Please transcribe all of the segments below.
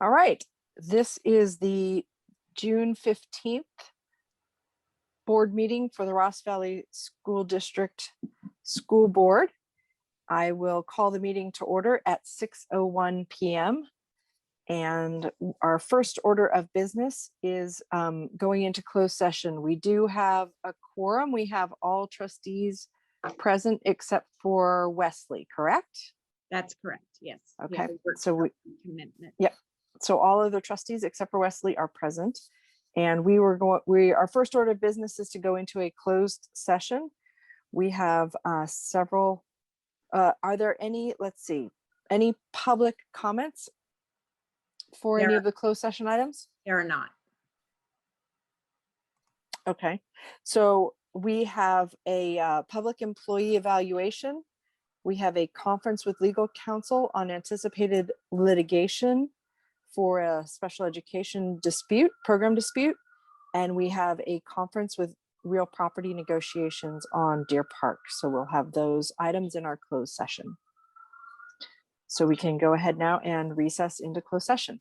All right, this is the June 15th board meeting for the Ross Valley School District School Board. I will call the meeting to order at 6:01 p.m. And our first order of business is going into closed session. We do have a quorum. We have all trustees present except for Wesley, correct? That's correct, yes. Okay, Yeah, so commitment. Yep. So all of the trustees except for Wesley are present. And our first order of business is to go into a closed session. We have several, are there any, let's see, any public comments for any of the closed session items? There are not. Okay, so we have a public employee evaluation. We have a conference with legal counsel on anticipated litigation for a special education program dispute. And we have a conference with real property negotiations on Deer Park. So we'll have those items in our closed session. So we can go ahead now and recess into closed session.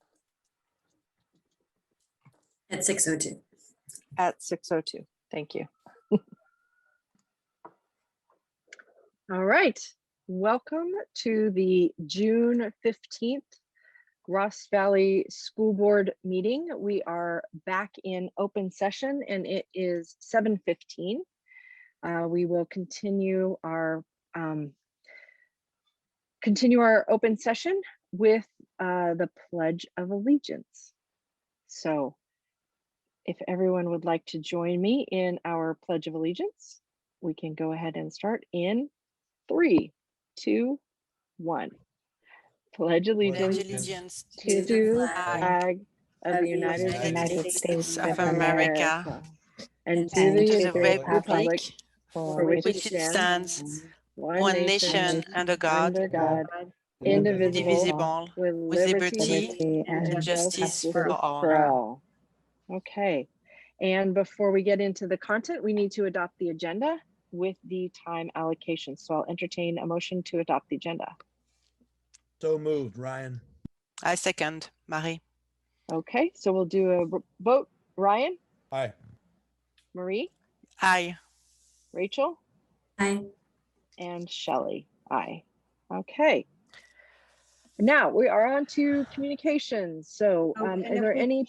At 6:02. At 6:02. Thank you. All right. Welcome to the June 15th Ross Valley School Board meeting. We are back in open session and it is 7:15. We will continue our open session with the Pledge of Allegiance. So if everyone would like to join me in our Pledge of Allegiance, we can go ahead and start in 3, 2, 1. Pledge allegiance to the flag of the United States of America and to the republic for which it stands, one nation under God, indivisible, with liberty and justice for all. Okay, and before we get into the content, we need to adopt the agenda with the time allocation. So I'll entertain a motion to adopt the agenda. So moved, Ryan. I second, Marie. Okay, so we'll do a vote. Ryan? Aye. Marie? Aye. Rachel? Aye. And Shelley? Aye. Okay. Now we are on to communications. So is there any?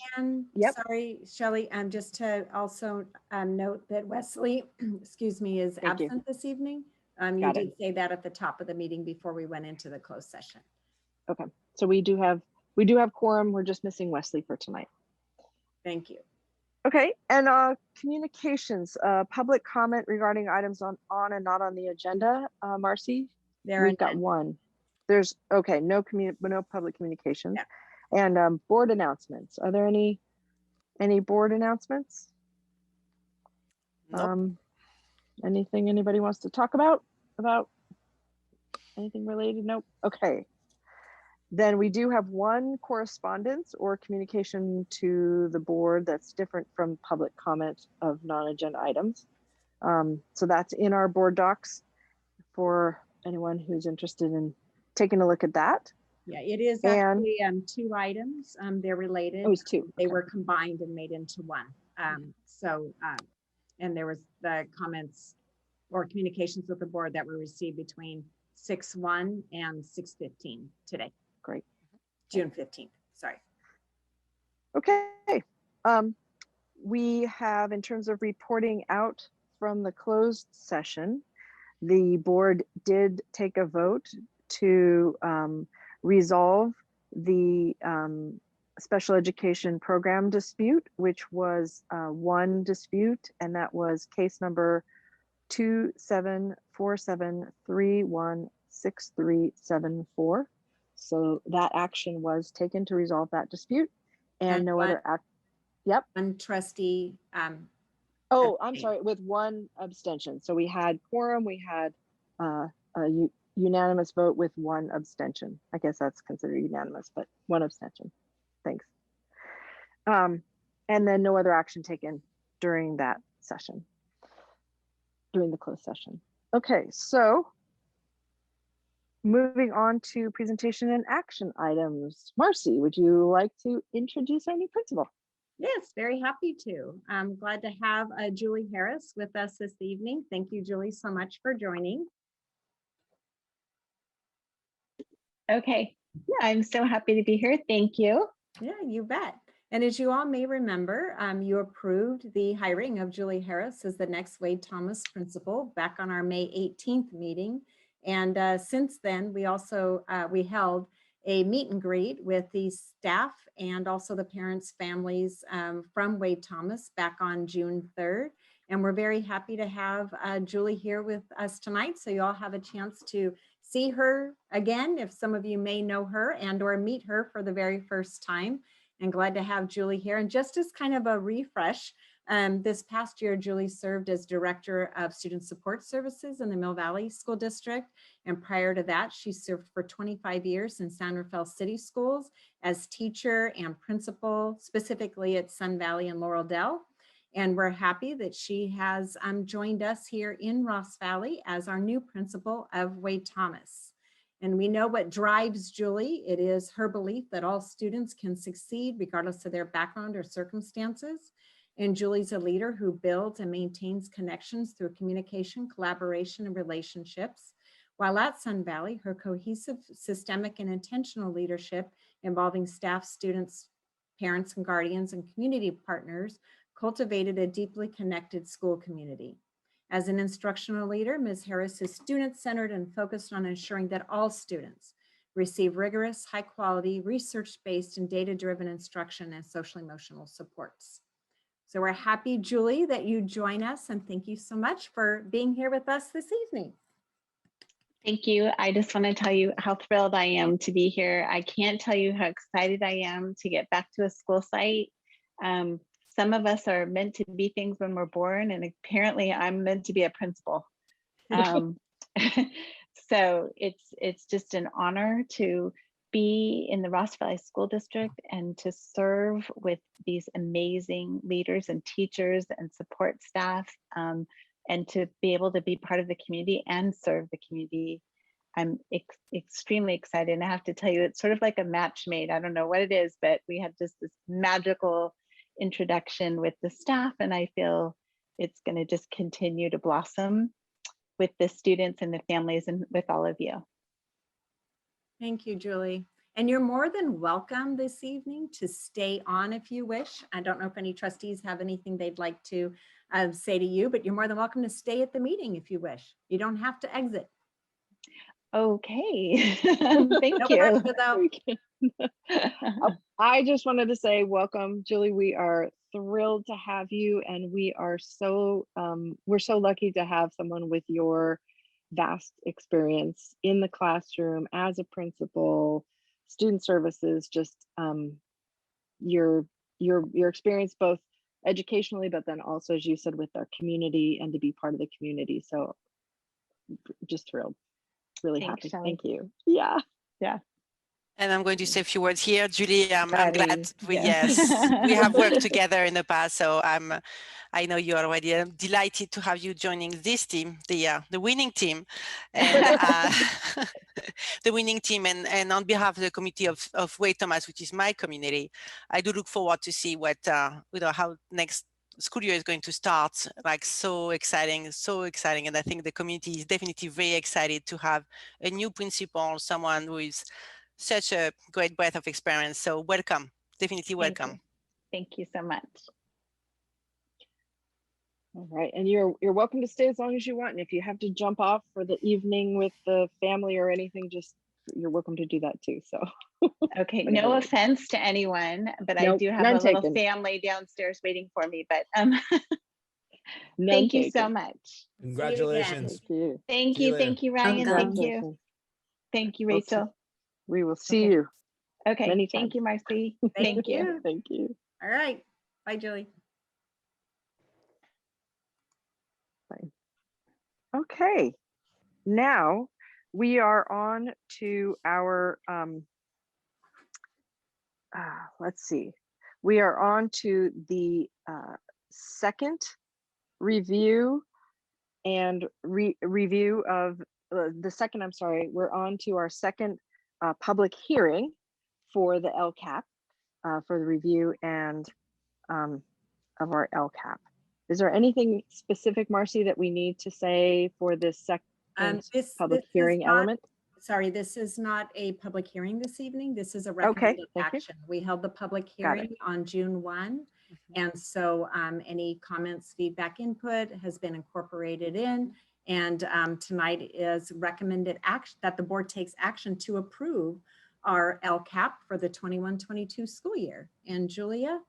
Yep. Sorry, Shelley, just to also note that Wesley, excuse me, is absent this evening. You did say that at the top of the meeting before we went into the closed session. Okay, so we do have quorum. We're just missing Wesley for tonight. Thank you. Okay, and communications, public comment regarding items on and not on the agenda. Marcy, we've got one. There's no public communications. Yeah. And board announcements. Are there any board announcements? Nope. Anything anybody wants to talk about anything related? Nope. Okay. Then we do have one correspondence or communication to the board that's different from public comment of non-agenda items. So that's in our board docs for anyone who's interested in taking a look at that. Yeah, it is actually two items. They're related. It was two. They were combined and made into one. And there was the comments or communications with the board that were received between 6:01 and 6:15 today. Great. June 15th, sorry. Okay. We have, in terms of reporting out from the closed session, the board did take a vote to resolve the special education program dispute, which was one dispute, and that was case number 2747316374. So that action was taken to resolve that dispute, and no other act. Yep. One trustee. Oh, I'm sorry, with one abstention. So we had quorum, we had a unanimous vote with one abstention. I guess that's considered unanimous, but one abstention. Thanks. And then no other action taken during that session, during the closed session. Okay, so moving on to presentation and action items. Marcy, would you like to introduce our new principal? Yes, very happy to. I'm glad to have Julie Harris with us this evening. Thank you, Julie, so much for joining. Okay, I'm so happy to be here. Thank you. Yeah, you bet. And as you all may remember, you approved the hiring of Julie Harris as the next Wade Thomas principal back on our May 18th meeting. And since then, we also we held a meet and greet with the staff and also the parents' families from Wade Thomas back on June 3rd. And we're very happy to have Julie here with us tonight. So you all have a chance to see her again, if some of you may know her and or meet her for the very first time. And glad to have Julie here. And just as kind of a refresh, this past year, Julie served as Director of Student Support Services in the Mill Valley School District. And prior to that, she served for 25 years in San Rafael City Schools as teacher and principal, specifically at Sun Valley and Laurel Dell. And we're happy that she has joined us here in Ross Valley as our new principal of Wade Thomas. And we know what drives Julie. It is her belief that all students can succeed regardless of their background or circumstances. And Julie's a leader who builds and maintains connections through communication, collaboration, and relationships. While at Sun Valley, her cohesive, systemic, and intentional leadership involving staff, students, parents, and guardians, and community partners cultivated a deeply connected school community. As an instructional leader, Ms. Harris is student-centered and focused on ensuring that all students receive rigorous, high-quality, research-based, and data-driven instruction and social-emotional supports. So we're happy, Julie, that you join us, and thank you so much for being here with us this evening. Thank you. I just want to tell you how thrilled I am to be here. I can't tell you how excited I am to get back to a school site. Some of us are meant to be things when we're born, and apparently I'm meant to be a principal. So it's just an honor to be in the Ross Valley School District and to serve with these amazing leaders and teachers and support staff, and to be able to be part of the community and serve the community. I'm extremely excited. And I have to tell you, it's sort of like a match made. I don't know what it is, but we had just this magical introduction with the staff, and I feel it's going to just continue to blossom with the students and the families and with all of you. Thank you, Julie. And you're more than welcome this evening to stay on if you wish. I don't know if any trustees have anything they'd like to say to you, but you're more than welcome to stay at the meeting if you wish. You don't have to exit. Okay. Thank you. I just wanted to say welcome, Julie. We are thrilled to have you, and we are so we're so lucky to have someone with your vast experience in the classroom as a principal, student services, just your experience both educationally, but then also, as you said, with our community and to be part of the community. So just thrilled. Really Thanks, happy. Shelley. Thank you. Yeah. And I'm going to say a few words here. Julie, I'm glad we have worked together in the past. So I know you're already delighted to have you joining this team, the winning team, and the winning team. And on behalf of the committee of Wade Thomas, which is my community, I do look forward to see what how next school year is going to start. Like so exciting. And I think the community is definitely very excited to have a new principal, someone who is such a great breadth of experience. So welcome, definitely welcome. Thank you so much. All right, and you're welcome to stay as long as you want. And if you have to jump off for the evening with the family or anything, just you're welcome to do that too. So okay, no offense to anyone, but I do have a little family downstairs waiting for me. But thank you so much. Congratulations. Thank you. Thank you, Ryan. Thank you. Thank you, Rachel. We will see you. Okay. Thank you, Marcy. Thank you. Thank you. All right. Bye, Julie. Fine. Okay. Now we are on to our, let's see. We are on to the second review and review of I'm sorry, we're on to our second public hearing for the LCAP, for the review and of our LCAP. Is there anything specific, Marcy, that we need to say for this second public hearing element? Sorry, this is not a public hearing this evening. This is a Okay, recommended thank you. action. We held the public Got it. hearing on June 1. And so any comments, feedback, input has been incorporated in. And tonight is recommended action that the board takes action to approve our LCAP for the 21-22 school year. And Julia?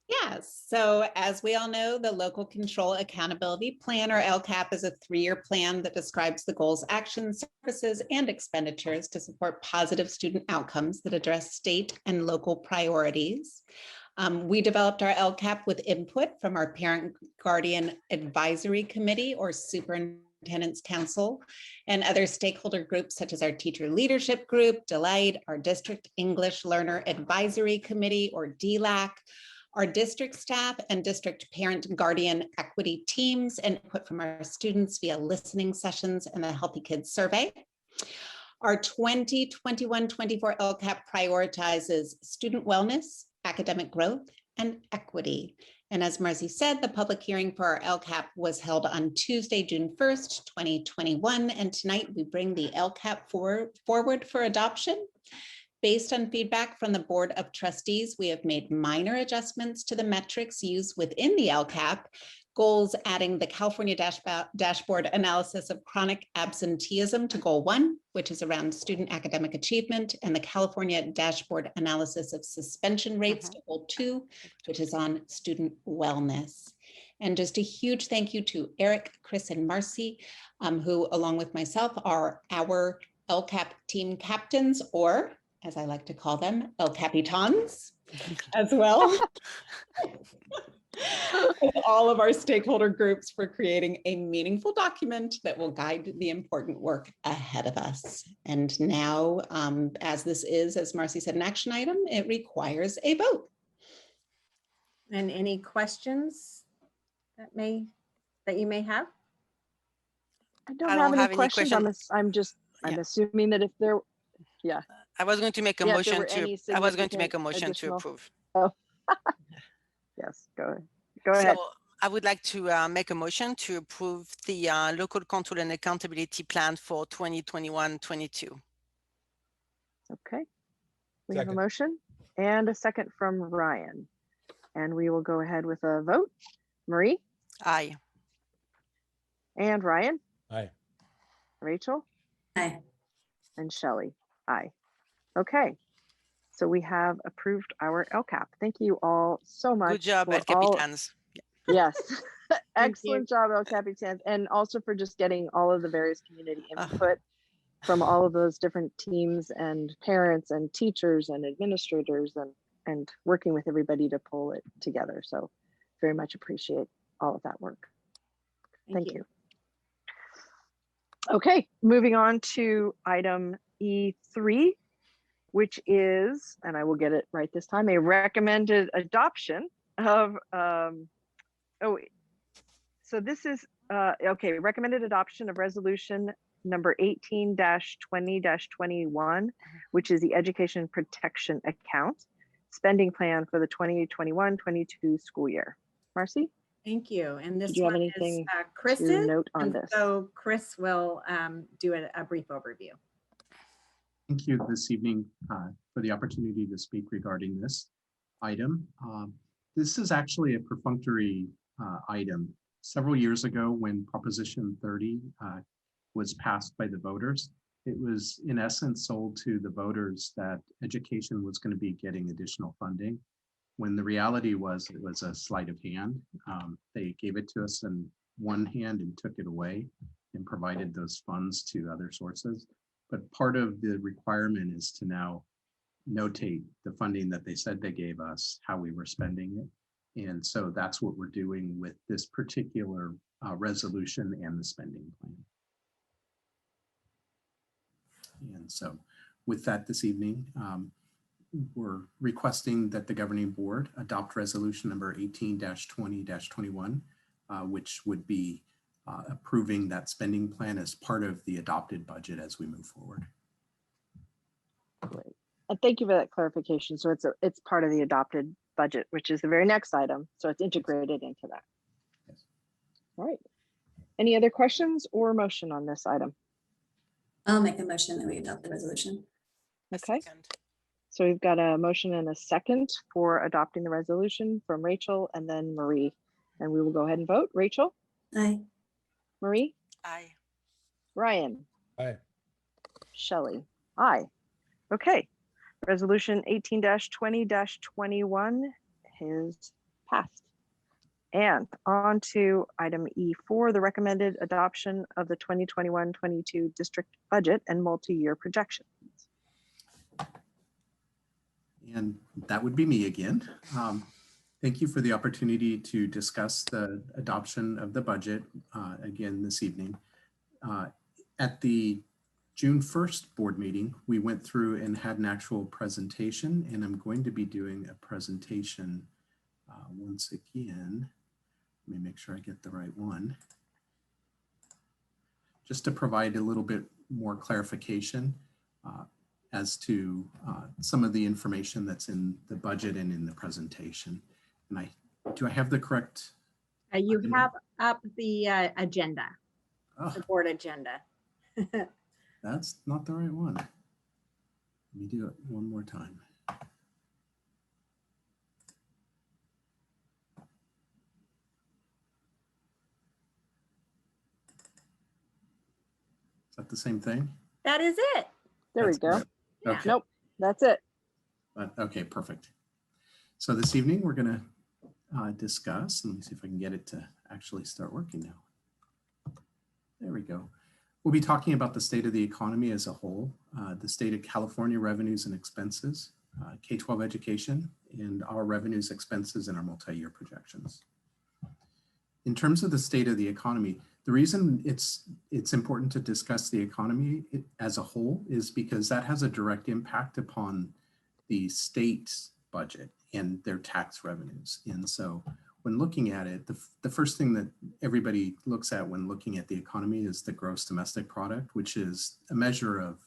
Yes, so as we all know, the Local Control Accountability Plan, or LCAP, is a 3-year plan that describes the goals, actions, services, and expenditures to support positive student outcomes that address state and local priorities. We developed our LCAP with input from our Parent Guardian Advisory Committee, or Superintendent's Council, and other stakeholder groups such as our Teacher Leadership Group, Delight, our District English Learner Advisory Committee, or DLAC, our district staff and district parent guardian equity teams, and input from our students via listening sessions and the Healthy Kids survey. Our 2021-24 LCAP prioritizes student wellness, academic growth, and equity. And as Marcy said, the public hearing for our LCAP was held on Tuesday, June 1st, 2021. And tonight we bring the LCAP forward for adoption. Based on feedback from the Board of Trustees, we have made minor adjustments to the metrics used within the LCAP, goals adding the California dashboard analysis of chronic absenteeism to goal 1, which is around student academic achievement, and the California dashboard analysis of suspension rates to goal 2, which is on student wellness. And just a huge thank you to Eric, Chris, and Marcy, who along with myself are our LCAP team captains, or as I like to call them, El Capitans as well. With all of our stakeholder groups for creating a meaningful document that will guide the important work ahead of us. And now, as this is, as Marcy said, an action item, it requires a vote. And any questions that you may have? I don't have any questions. I'm assuming that if there, yeah. I was going to make a motion to. I was going to make a motion to approve. Oh, yes. Go ahead. So I would like to make a motion to approve the local control and accountability plan for 2021-22. Okay. We have a motion and a second from Ryan, and we will go ahead with a vote. Marie? Aye. And Ryan? Aye. Rachel? Aye. And Shelley? Aye. Okay, so we have approved our LCAP. Thank you all so much. Good job, El Capitans. Yes, excellent job, El Capitans, and also for just getting all of the various community input from all of those different teams and parents and teachers and administrators and working with everybody to pull it together. So very much appreciate all of that work. Thank you. Okay, moving on to item E3, which is, and I will get it right this time, a recommended adoption of, so this is, okay, recommended adoption of resolution number 18-20-21, which is the Education Protection Account spending plan for the 2021-22 school year. Marcy? Thank you. And this you have one anything is Chris's, to note on and this? so Chris will do a brief overview. Thank you this evening for the opportunity to speak regarding this item. This is actually a perfunctory item. Several years ago, when Proposition 30 was passed by the voters, it was in essence sold to the voters that education was going to be getting additional funding, when the reality was it was a sleight of hand. They gave it to us in one hand and took it away and provided those funds to other sources. But part of the requirement is to now notate the funding that they said they gave us, how we were spending it. And so that's what we're doing with this particular resolution and the spending plan. And so with that this evening, we're requesting that the governing board adopt resolution number 18-20-21, which would be approving that spending plan as part of the adopted budget as we move forward. Great. And thank you for that clarification. So it's part of the adopted budget, which is the very next item. So it's integrated into that. Yes. All right. Any other questions or motion on this item? I'll make a motion that we adopt the resolution. Okay. Second. So we've got a motion and a second for adopting the resolution from Rachel and then Marie. And we will go ahead and vote. Rachel, Aye. Marie, Aye. Ryan, Aye. Shelley, aye. Okay. Resolution 18-20-21 has passed. And on to item E4, the recommended adoption of the 2021-22 district budget and multi-year projections. And that would be me again. Thank you for the opportunity to discuss the adoption of the budget again this evening. At the June 1st board meeting, we went through and had an actual presentation, and I'm going to be doing a presentation once again. Let me make sure I get the right one. Just to provide a little bit more clarification as to some of the information that's in the budget and in the presentation. And do I have the correct? You have up the agenda, Oh, the board agenda. that's not the right one. Let me do it one more time. Is that the same thing? That is it. There That's we go. correct. Okay. Nope, that's it. Okay, perfect. So this evening we're going to discuss, let me see if I can get it to actually start working now. There we go. We'll be talking about the state of the economy as a whole, the state of California revenues and expenses, K-12 education, and our revenues, expenses, and our multi-year projections. In terms of the state of the economy, the reason it's important to discuss the economy as a whole is because that has a direct impact upon the state's budget and their tax revenues. And so when looking at it, the first thing that everybody looks at when looking at the economy is the gross domestic product, which is a measure of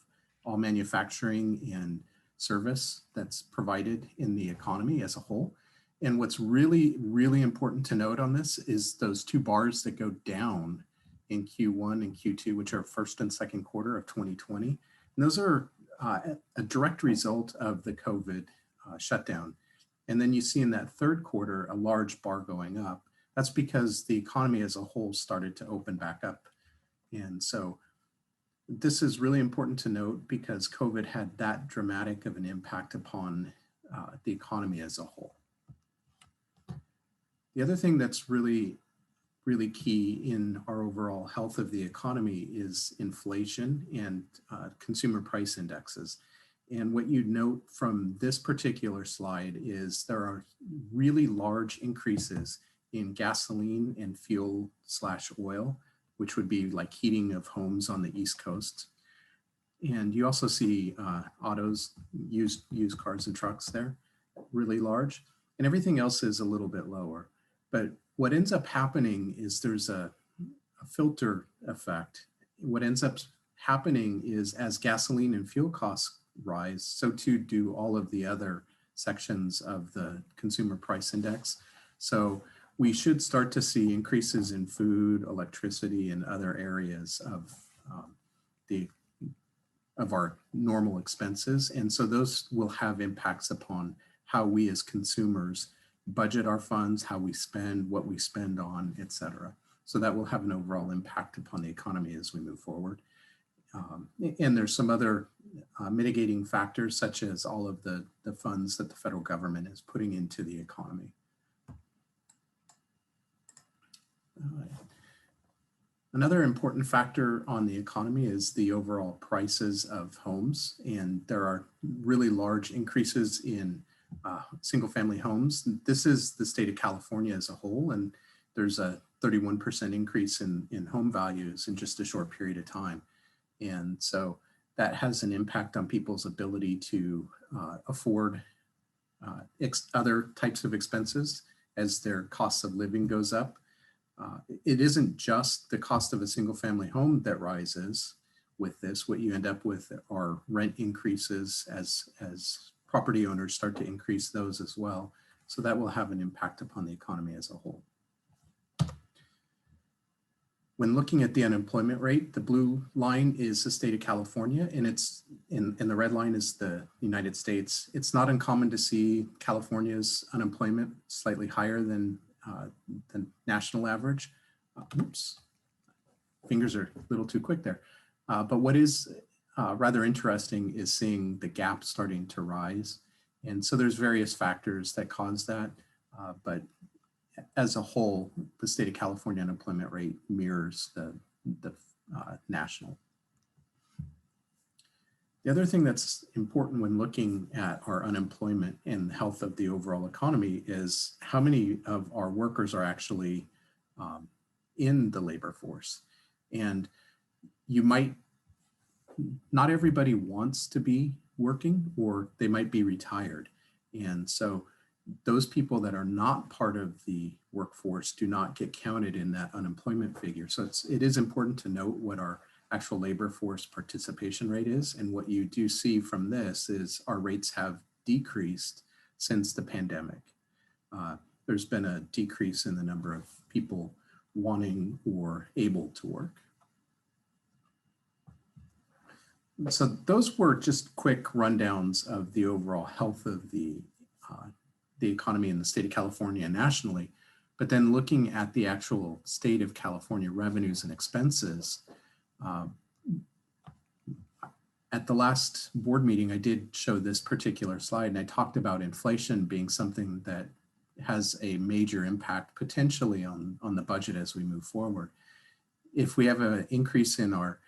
all manufacturing and service that's provided in the economy as a whole. And what's really, really important to note on this is those two bars that go down in Q1 and Q2, which are first and second quarter of 2020. And those are a direct result of the COVID shutdown. And then you see in that third quarter, a large bar going up. That's because the economy as a whole started to open back up. And so this is really important to note because COVID had that dramatic of an impact upon the economy as a whole. The other thing that's really key in our overall health of the economy is inflation and consumer price indexes. And what you note from this particular slide is there are really large increases in gasoline and fuel/oil, which would be like heating of homes on the East Coast. And you also see autos, used cars and trucks there, really large. And everything else is a little bit lower. But what ends up happening is there's a filter effect. What ends up happening is as gasoline and fuel costs rise, so too do all of the other sections of the consumer price index. So we should start to see increases in food, electricity, and other areas of our normal expenses. And so those will have impacts upon how we as consumers budget our funds, how we spend, what we spend on, et cetera. So that will have an overall impact upon the economy as we move forward. And there's some other mitigating factors, such as all of the funds that the federal government is putting into the economy. Another important factor on the economy is the overall prices of homes. And there are really large increases in single family homes. This is the state of California as a whole. And there's a 31% increase in home values in just a short period of time. And so that has an impact on people's ability to afford other types of expenses as their cost of living goes up. It isn't just the cost of a single family home that rises with this. What you end up with are rent increases as property owners start to increase those as well. So that will have an impact upon the economy as a whole. When looking at the unemployment rate, the blue line is the state of California, and the red line is the United States. It's not uncommon to see California's unemployment slightly higher than the national average. Oops, fingers are a little too quick there. But what is rather interesting is seeing the gap starting to rise. And so there's various factors that cause that, but as a whole, the state of California unemployment rate mirrors the national. The other thing that's important when looking at our unemployment and the health of the overall economy is how many of our workers are actually in the labor force. And not everybody wants to be working, or they might be retired. And so those people that are not part of the workforce do not get counted in that unemployment figure. So it is important to note what our actual labor force participation rate is. And what you do see from this is our rates have decreased since the pandemic. There's been a decrease in the number of people wanting or able to work. So those were just quick rundowns of the overall health of the economy in the state of California nationally. But then looking at the actual state of California revenues and expenses, at the last board meeting, I did show this particular slide, and I talked about inflation being something that has a major impact potentially on the budget as we move forward. If we have an increase in our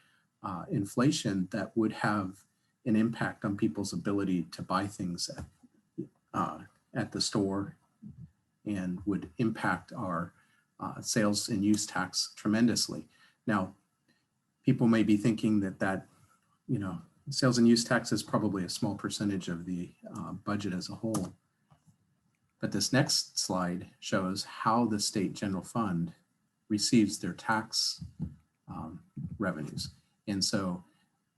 inflation, that would have an impact on people's ability to buy things at the store, and would impact our sales and use tax tremendously. Now, people may be thinking that sales and use tax is probably a small percentage of the budget as a whole. But this next slide shows how the state general fund receives their tax revenues. And so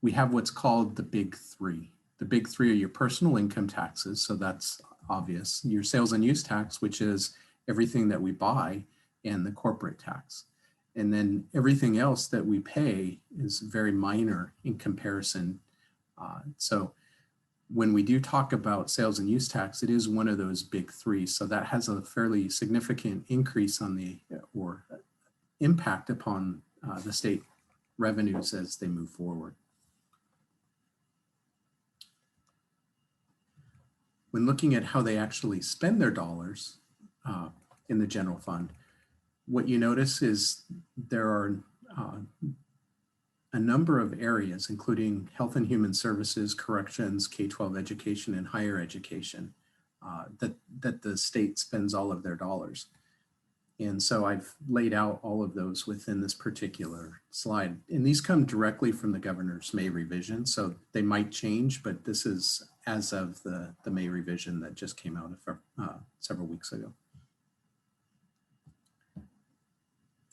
we have what's called the big three. The big three are your personal income taxes, so that's obvious. Your sales and use tax, which is everything that we buy, and the corporate tax. And then everything else that we pay is very minor in comparison. So when we do talk about sales and use tax, it is one of those big three. So that has a fairly significant increase on or impact upon the state revenues as they move forward. When looking at how they actually spend their dollars in the general fund, what you notice is there are a number of areas, including health and human services, corrections, K-12 education, and higher education, that the state spends all of their dollars. And so I've laid out all of those within this particular slide. And these come directly from the governor's May revision. So they might change, but this is as of the May revision that just came out several weeks ago.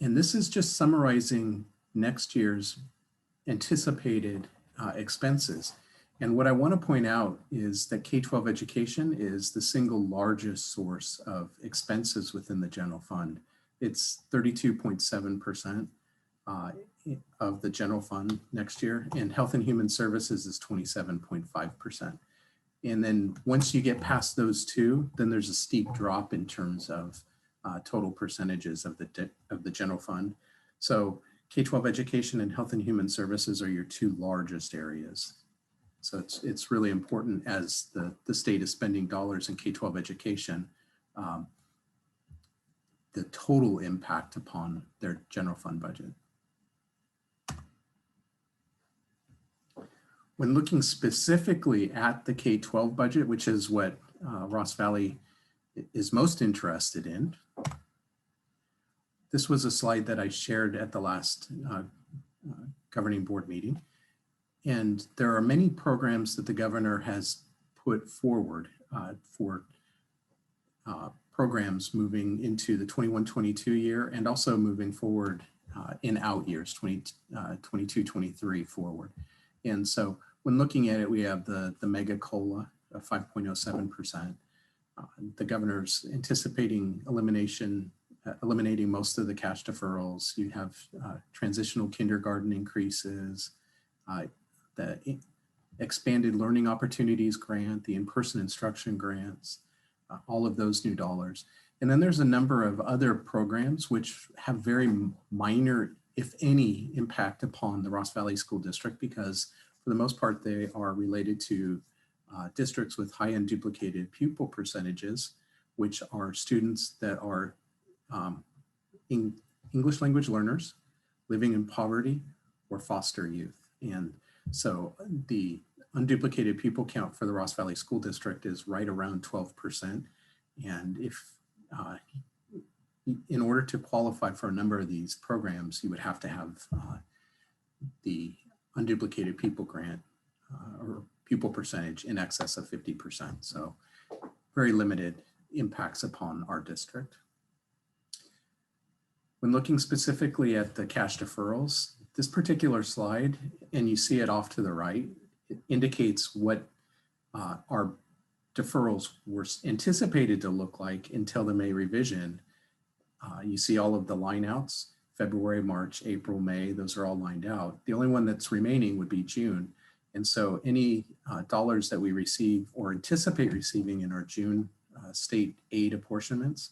And this is just summarizing next year's anticipated expenses. And what I want to point out is that K-12 education is the single largest source of expenses within the general fund. It's 32.7% of the general fund next year, and health and human services is 27.5%. And then once you get past those two, then there's a steep drop in terms of total percentages of the general fund. So K-12 education and health and human services are your two largest areas. So it's really important as the state is spending dollars in K-12 education, the total impact upon their general fund budget. When looking specifically at the K-12 budget, which is what Ross Valley is most interested in, this was a slide that I shared at the last governing board meeting. And there are many programs that the governor has put forward for programs moving into the 21-22 year and also moving forward in out years, 22-23 forward. And so when looking at it, we have the mega COLA of 5.07%. The governor's anticipating eliminating most of the cash deferrals. You have transitional kindergarten increases, the expanded learning opportunities grant, the in-person instruction grants, all of those new dollars. And then there's a number of other programs which have very minor, if any, impact upon the Ross Valley School District, because for the most part, they are related to districts with high unduplicated pupil percentages, which are students that are English language learners, living in poverty, or foster youth. And so the unduplicated pupil count for the Ross Valley School District is right around 12%. And if in order to qualify for a number of these programs, you would have to have the unduplicated pupil grant or pupil percentage in excess of 50%. So very limited impacts upon our district. When looking specifically at the cash deferrals, this particular slide, and you see it off to the right, it indicates what our deferrals were anticipated to look like until the May revision. You see all of the line outs, February, March, April, May, those are all lined out. The only one that's remaining would be June. And so any dollars that we receive or anticipate receiving in our June state aid apportionments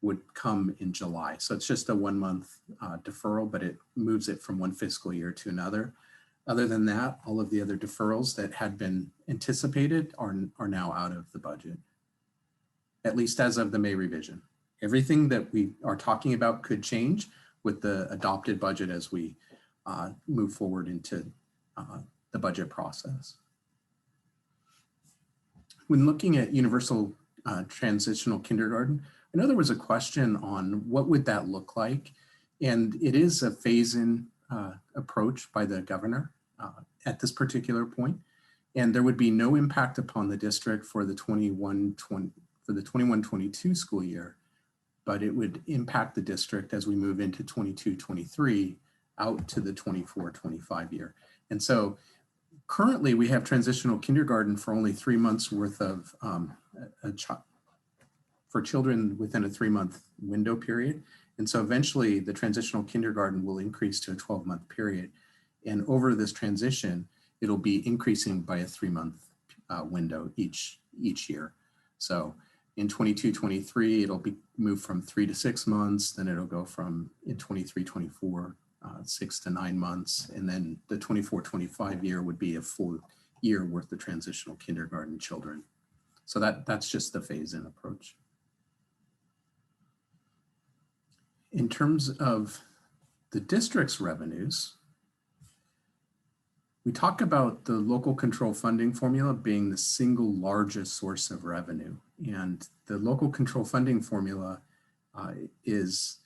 would come in July. So it's just a 1 month deferral, but it moves it from one fiscal year to another. Other than that, all of the other deferrals that had been anticipated are now out of the budget, at least as of the May revision. Everything that we are talking about could change with the adopted budget as we move forward into the budget process. When looking at universal transitional kindergarten, I know there was a question on what would that look like, and it is a phase-in approach by the governor at this particular point, and there would be no impact upon the district for the 21-22 school year, but it would impact the district as we move into 22-23 out to the 24-25 year. And so currently we have transitional kindergarten for only 3 months worth of for children within a 3-month window period. And so eventually the transitional kindergarten will increase to a 12-month period. And over this transition, it'll be increasing by a 3-month window each year. So in 22-23, it'll be moved from 3 to 6 months. Then it'll go from in 23-24, 6 to 9 months. And then the 24-25 year would be a full year worth of transitional kindergarten children. So that's just the phase-in approach. In terms of the district's revenues, we talk about the local control funding formula being the single largest source of revenue. And the local control funding formula is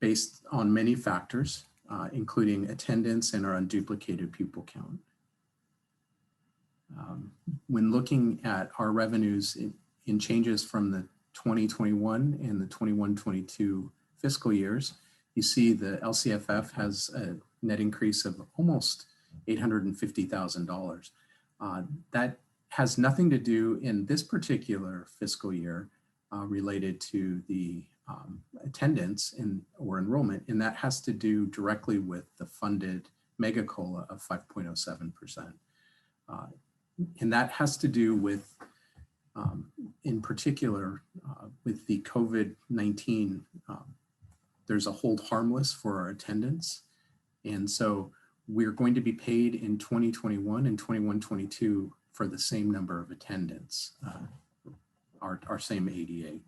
based on many factors, including attendance and our unduplicated pupil count. When looking at our revenues in changes from the 2021 and the 21-22 fiscal years, you see the LCFF has a net increase of almost $850,000. That has nothing to do in this particular fiscal year related to the attendance or enrollment, and that has to do directly with the funded mega COLA of 5.07%. And that has to do with, in particular, with the COVID-19, there's a hold harmless for our attendance. And so we're going to be paid in 2021 and 21-22 for the same number of attendance, our same ADA.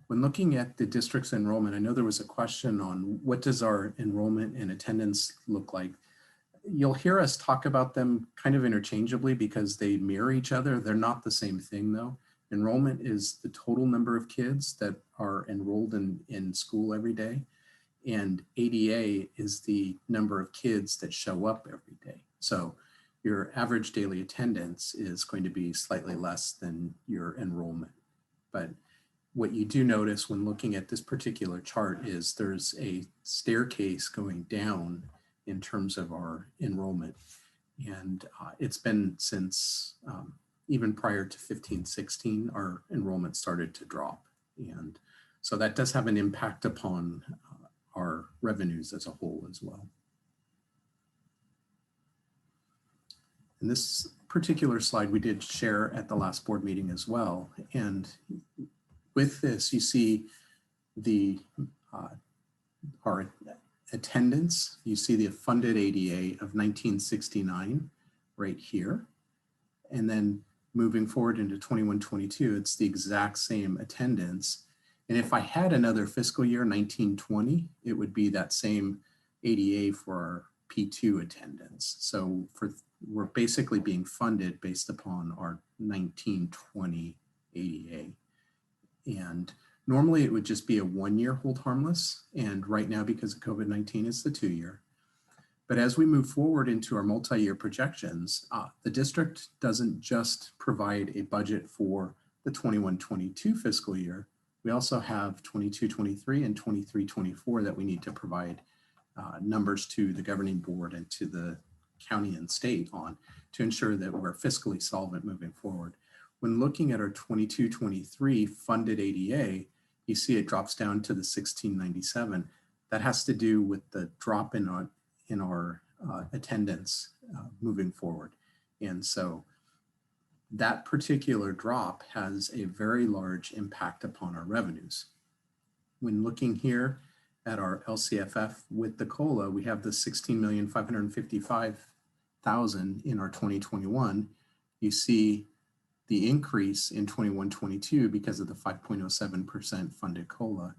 When looking at the district's enrollment, I know there was a question on what does our enrollment and attendance look like. You'll hear us talk about them kind of interchangeably because they mirror each other. They're not the same thing though. Enrollment is the total number of kids that are enrolled in school every day. And ADA is the number of kids that show up every day. So your average daily attendance is going to be slightly less than your enrollment. But what you do notice when looking at this particular chart is there's a staircase going down in terms of our enrollment. And it's been since even prior to 15-16, our enrollment started to drop. And so that does have an impact upon our revenues as a whole as well. And this particular slide we did share at the last board meeting as well. And with this, you see the our attendance. You see the funded ADA of 1969 right here. And then moving forward into 21-22, it's the exact same attendance. And if I had another fiscal year, 19-20, it would be that same ADA for our P2 attendance. So we're basically being funded based upon our 19-20 ADA. And normally it would just be a 1-year hold harmless. And right now, because of COVID-19, it's the 2-year. But as we move forward into our multi-year projections, the district doesn't just provide a budget for the 21-22 fiscal year. We also have 22-23 and 23-24 that we need to provide numbers to the governing board and to the county and state on to ensure that we're fiscally solvent moving forward. When looking at our 22-23 funded ADA, you see it drops down to the 1697. That has to do with the drop in our attendance moving forward. And so that particular drop has a very large impact upon our revenues. When looking here at our LCFF with the COLA, we have the $16,555,000 in our 2021. You see the increase in 21-22 because of the 5.07% funded COLA.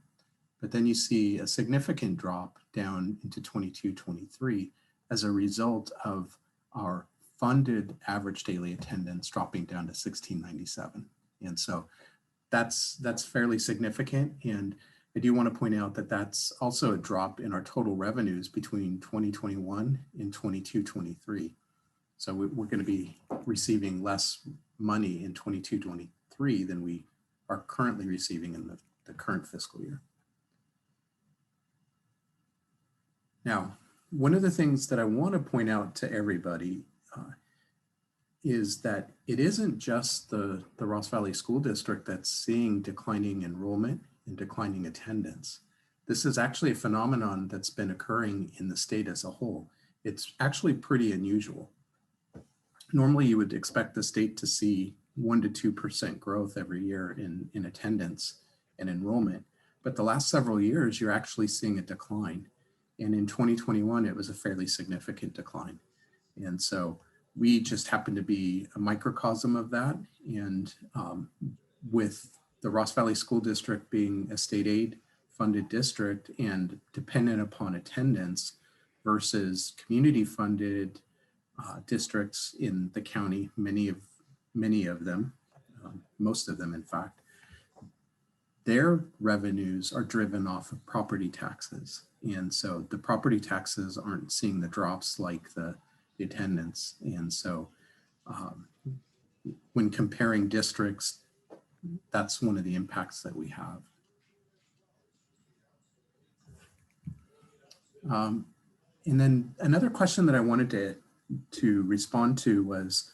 But then you see a significant drop down into 22-23 as a result of our funded average daily attendance dropping down to 1697. And so that's fairly significant. And I do want to point out that that's also a drop in our total revenues between 2021 and 22-23. So we're going to be receiving less money in 22-23 than we are currently receiving in the current fiscal year. Now, one of the things that I want to point out to everybody is that it isn't just the Ross Valley School District that's seeing declining enrollment and declining attendance. This is actually a phenomenon that's been occurring in the state as a whole. It's actually pretty unusual. Normally, you would expect the state to see 1% to 2% growth every year in attendance and enrollment. But the last several years, you're actually seeing a decline. And in 2021, it was a fairly significant decline. And so we just happen to be a microcosm of that. And with the Ross Valley School District being a state aid funded district and dependent upon attendance versus community funded districts in the county, many of them, most of them in fact, their revenues are driven off of property taxes. And so the property taxes aren't seeing the drops like the attendance. And so when comparing districts, that's one of the impacts that we have. And then another question that I wanted to respond to was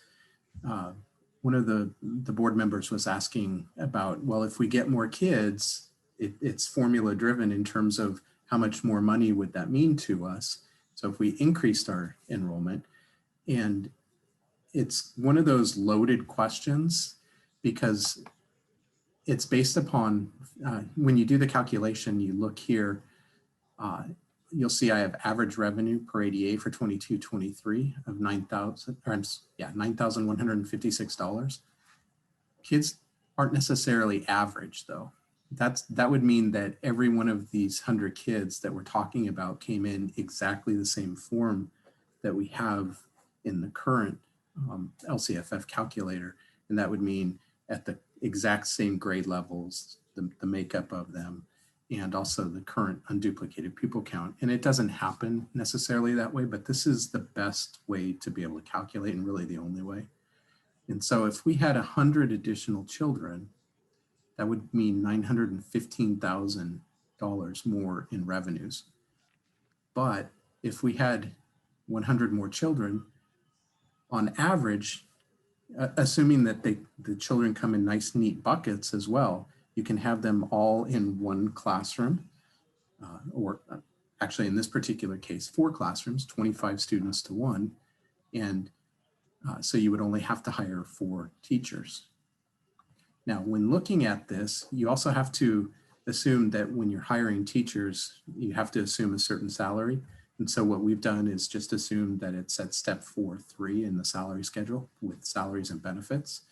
one of the board members was asking about, well, if we get more kids, it's formula driven in terms of how much more money would that mean to us? So if we increased our enrollment, and it's one of those loaded questions because it's based upon, when you do the calculation, you look here, you'll see I have average revenue per ADA for 22-23 of $9,156. Kids aren't necessarily average though. That would mean that every one of these 100 kids that we're talking about came in exactly the same form that we have in the current LCFF calculator. And that would mean at the exact same grade levels, the makeup of them. and also the current unduplicated pupil count. And it doesn't happen necessarily that way, but this is the best way to be able to calculate, and really the only way. And so if we had 100 additional children, that would mean $915,000 more in revenues. But if we had 100 more children, on average, assuming that the children come in nice, neat buckets as well, you can have them all in one classroom, or actually in this particular case, 4 classrooms, 25 students to 1. And so you would only have to hire 4 teachers. Now, when looking at this, you also have to assume that when you're hiring teachers, you have to assume a certain salary. And so what we've done is just assume that it's at step 4.3 in the salary schedule with salaries and benefits.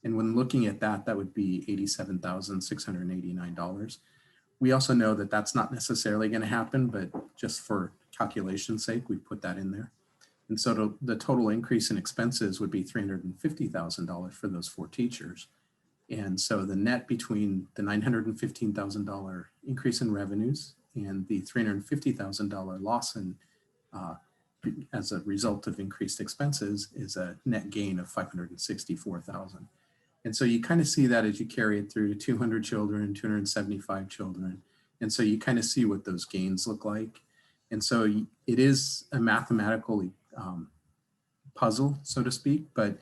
And when looking at that, that would be $87,689. We also know that that's not necessarily going to happen, but just for calculation's sake, we put that in there. And so the total increase in expenses would be $350,000 for those 4 teachers. And so the net between the $915,000 increase in revenues and the $350,000 loss in as a result of increased expenses is a net gain of $564,000. And so you kind of see that as you carry it through to 200 children, 275 children. And so you kind of see what those gains look like. And so it is a mathematical puzzle, so to speak, but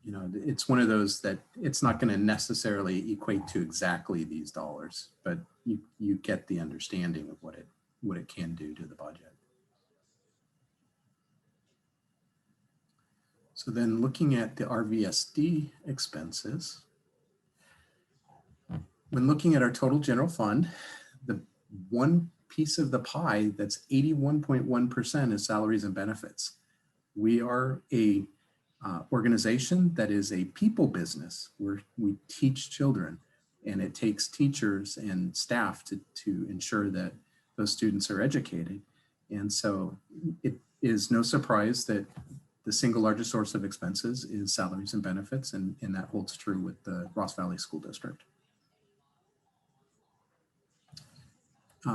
you know, it's one of those that it's not going to necessarily equate to exactly these dollars, but you get the understanding of what it can do to the budget. So then looking at the RVSD expenses, when looking at our total general fund, the one piece of the pie that's 81.1% is salaries and benefits. We are a organization that is a people business where we teach children, and it takes teachers and staff to ensure that those students are educated. And so it is no surprise that the single largest source of expenses is salaries and benefits, and that holds true with the Ross Valley School District.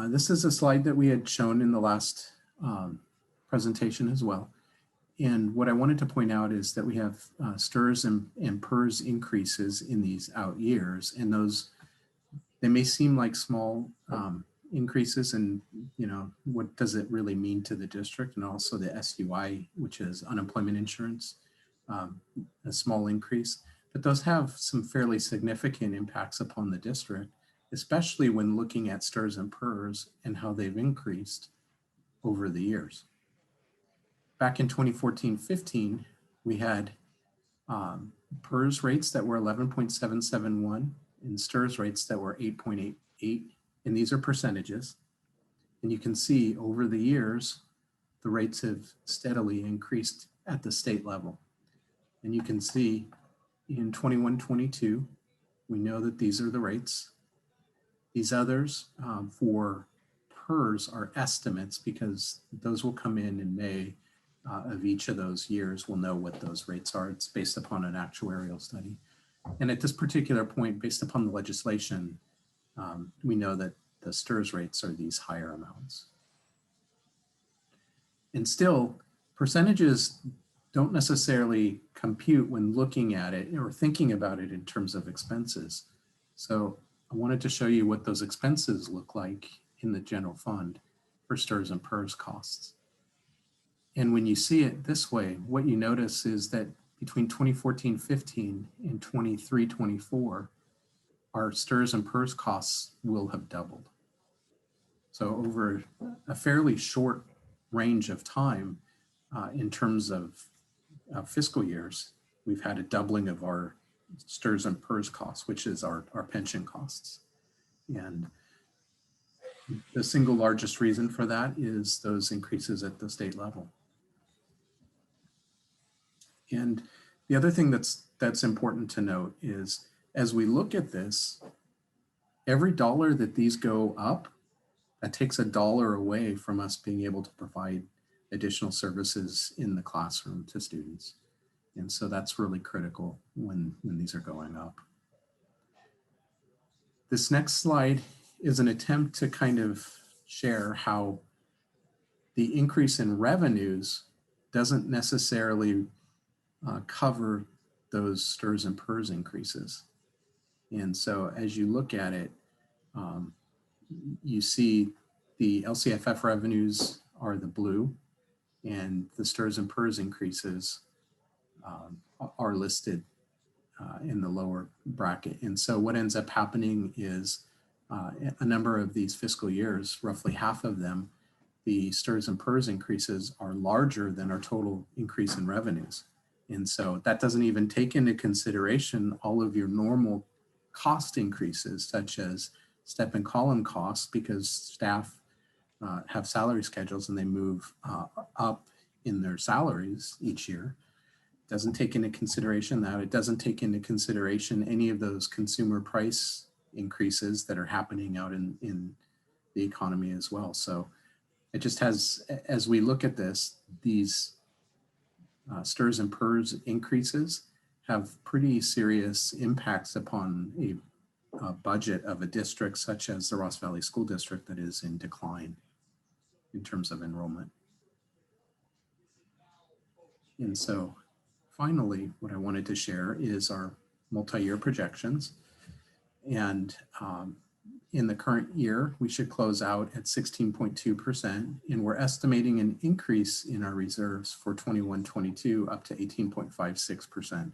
This is a slide that we had shown in the last presentation as well. And what I wanted to point out is that we have STRS and PERS increases in these out years, and those, they may seem like small increases, and you know, what does it really mean to the district? And also the SUI, which is unemployment insurance, a small increase, but those have some fairly significant impacts upon the district, especially when looking at STRS and PERS and how they've increased over the years. Back in 2014-15, we had PERS rates that were 11.771 and STRS rates that were 8.88, and these are percentages. And you can see over the years, the rates have steadily increased at the state level. And you can see in 21-22, we know that these are the rates. These others for PERS are estimates, because those will come in May of each of those years. We'll know what those rates are. It's based upon an actuarial study. And at this particular point, based upon the legislation, we know that the STRS rates are these higher amounts. And still, percentages don't necessarily compute when looking at it or thinking about it in terms of expenses. So I wanted to show you what those expenses look like in the general fund for STRS and PERS costs. And when you see it this way, what you notice is that between 2014-15 and 23-24, our STRS and PERS costs will have doubled. So over a fairly short range of time, in terms of fiscal years, we've had a doubling of our STRS and PERS costs, which is our pension costs. And the single largest reason for that is those increases at the state level. And the other thing that's important to note is, as we look at this, every dollar that these go up, that takes a dollar away from us being able to provide additional services in the classroom to students. And so that's really critical when these are going up. This next slide is an attempt to kind of share how the increase in revenues doesn't necessarily cover those STRS and PERS increases. And so as you look at it, you see the LCFF revenues are the blue, and the STRS and PERS increases are listed in the lower bracket. And so what ends up happening is a number of these fiscal years, roughly half of them, the STRS and PERS increases are larger than our total increase in revenues. And so that doesn't even take into consideration all of your normal cost increases, such as step and column costs, because staff have salary schedules and they move up in their salaries each year. Doesn't take into consideration that. It doesn't take into consideration any of those consumer price increases that are happening out in the economy as well. So it just has, as we look at this, these STRS and PERS increases have pretty serious impacts upon a budget of a district such as the Ross Valley School District that is in decline in terms of enrollment. And so finally, what I wanted to share is our multi-year projections. And in the current year, we should close out at 16.2%, and we're estimating an increase in our reserves for 21-22 up to 18.56%.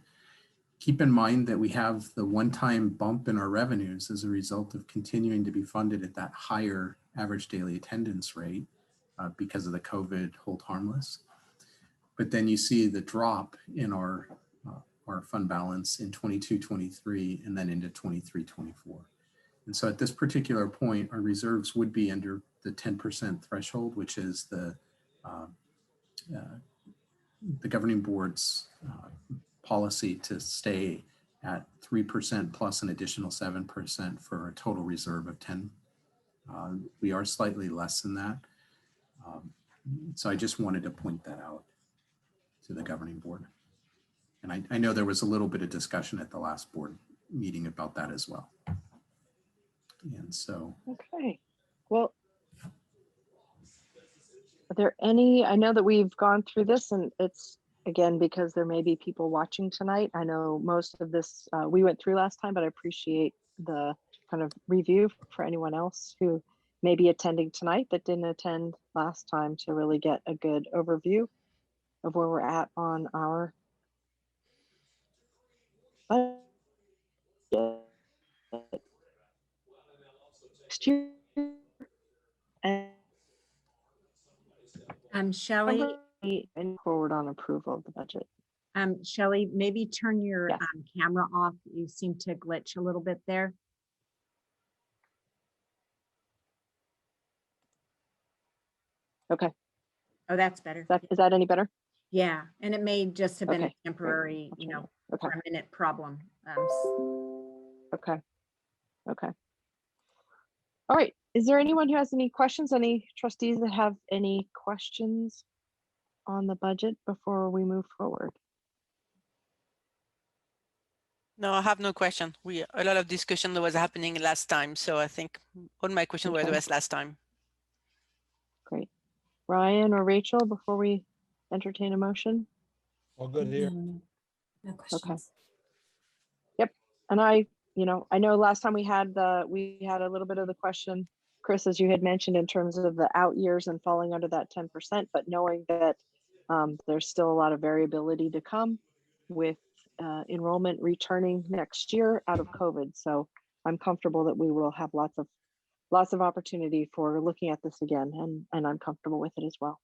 Keep in mind that we have the one-time bump in our revenues as a result of continuing to be funded at that higher average daily attendance rate because of the COVID hold harmless. But then you see the drop in our fund balance in 22-23 and then into 23-24. And so at this particular point, our reserves would be under the 10% threshold, which is the governing board's policy to stay at 3% plus an additional 7% for a total reserve of 10. We are slightly less than that. So I just wanted to point that out to the governing board. And I know there was a little bit of discussion at the last board meeting about that as well. And so. Okay, well, are there any, I know that we've gone through this and it's, again, because there may be people watching tonight. I know most of this we went through last time, but I appreciate the kind of review for anyone else who may be attending tonight that didn't attend last time to really get a good overview of where we're at on our next year. And Shelley, and forward on approval of the budget. Shelley, maybe turn your Yes. camera off. You seem to glitch a little bit there. Okay. Oh, that's better. Is that any better? Yeah, and it may just have been Okay, a temporary, great. you know, Okay. for a minute problem. Okay. Okay. All right. Is there anyone who has any questions? Any trustees that have any questions on the budget before we move forward? No, I have no question. A lot of discussion that was happening last time. So I think all my questions were Okay. addressed last time. Great. Ryan or Rachel, before we entertain a motion? All good here. No questions. Yep. And I know last time we had a little bit of the question, Chris, as you had mentioned, in terms of the out years and falling under that 10%, but knowing that there's still a lot of variability to come with enrollment returning next year out of COVID. So I'm comfortable that we will have lots of opportunity for looking at this again, and I'm comfortable with it as well.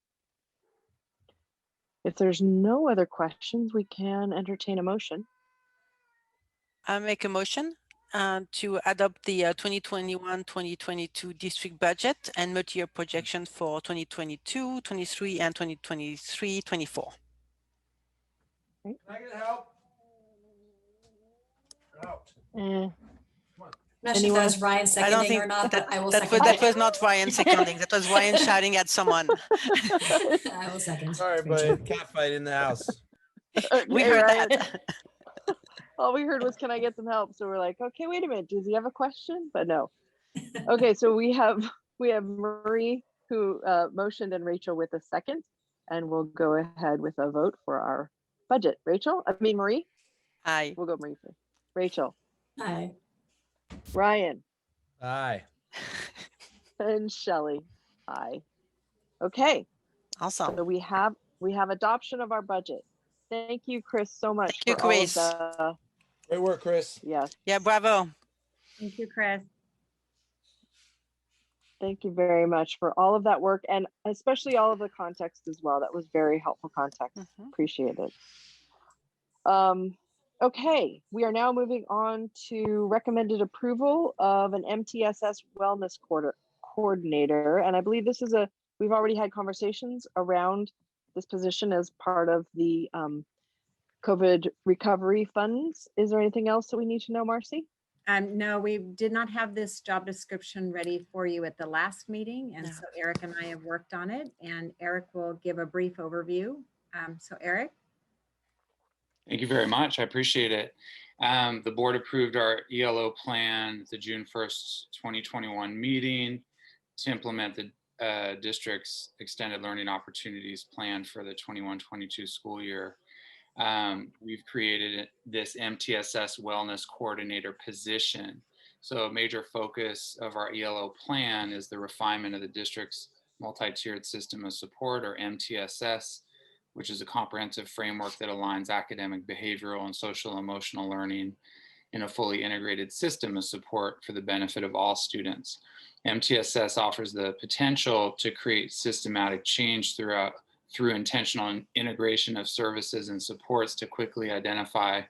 If there's no other questions, we can entertain a motion. I make a motion to adopt the 2021-2022 district budget and multi-year projection for 2022, 23, and 2023-24. Can I get help? Out. I'm not sure if that was Ryan I don't seconding think or not, but I will that second. was not Ryan seconding. That was Ryan shouting at someone. I will second. Sorry, Rachel. but cat fight in the house. We Okay, heard Ryan. that. All we heard was, can I get some help? So we're like, okay, wait a minute. Does he have a question? But no. Okay, so we have Marie who motioned and Rachel with a second, and we'll go ahead with a vote for our budget. Marie, Aye. we'll go Marie first. Rachel, Aye. Ryan, Aye. and Shelley. Aye. Okay, Awesome. so we have adoption of our budget. Thank you, Chris, so much Thank you, for all of Chris. the, Great work, Chris. yes. Yeah, bravo. Thank you, Chris. Thank you very much for all of that work and especially all of the context as well. That was very helpful context. Mhm. Appreciate it. Okay, we are now moving on to recommended approval of an MTSS wellness coordinator. And I believe this is we've already had conversations around this position as part of the COVID recovery funds. Is there anything else that we need to know, Marcy? No, we did not have this job description ready for you at the last meeting. And No. so Eric and I have worked on it, and Eric will give a brief overview. So Eric? Thank you very much. I appreciate it. The board approved our ELO plan at the June 1st, 2021 meeting to implement the district's extended learning opportunities plan for the 21-22 school year. We've created this MTSS wellness coordinator position. So a major focus of our ELO plan is the refinement of the district's multi-tiered system of support, or MTSS, which is a comprehensive framework that aligns academic, behavioral, and social emotional learning in a fully integrated system of support for the benefit of all students. MTSS offers the potential to create systematic change through intentional integration of services and supports to quickly identify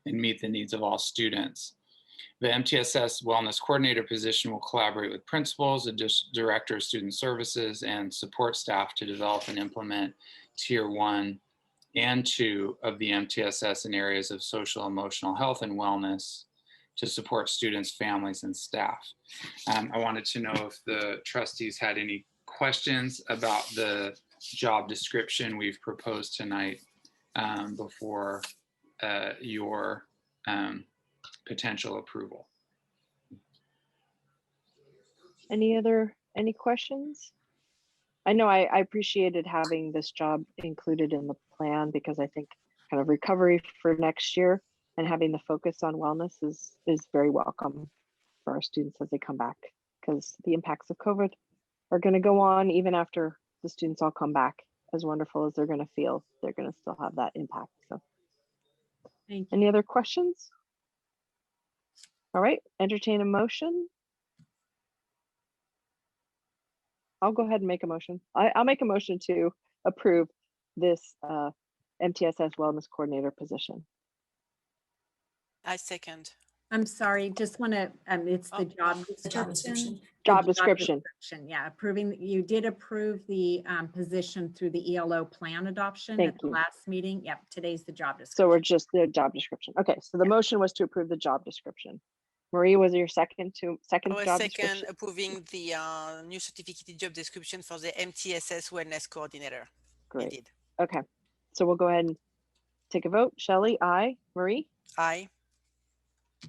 and meet the needs of all students. The MTSS Wellness Coordinator position will collaborate with principals, the Director of Student Services, and support staff to develop and implement Tier 1 and 2 of the MTSS in areas of social, emotional health and wellness to support students, families, and staff. I wanted to know if the trustees had any questions about the job description we've proposed tonight before your potential approval. Any questions? I know I appreciated having this job included in the plan because I think kind of recovery for next year and having the focus on wellness is very welcome for our students as they come back, because the impacts of COVID are going to go on even after the students all come back. As wonderful as they're going to feel, they're going to still have that impact. So Thank you. any other questions? All right, entertain a motion. I'll go ahead and make a motion. I'll make a motion to approve this MTSS Wellness Coordinator position. I second. I'm sorry, just want to, it's the job The job description. description. Job description. Yeah, you did approve the position through the ELO plan adoption Thank at the you. last meeting. Yep, today's the job description. So we're just the job description. Okay, so the motion was to approve the job description. Marie, was your second Our job second description? approving the new certificated job description for the MTSS Wellness Coordinator. Great. Indeed. Okay, so we'll go ahead and take a vote. Shelley, aye. Marie, Aye.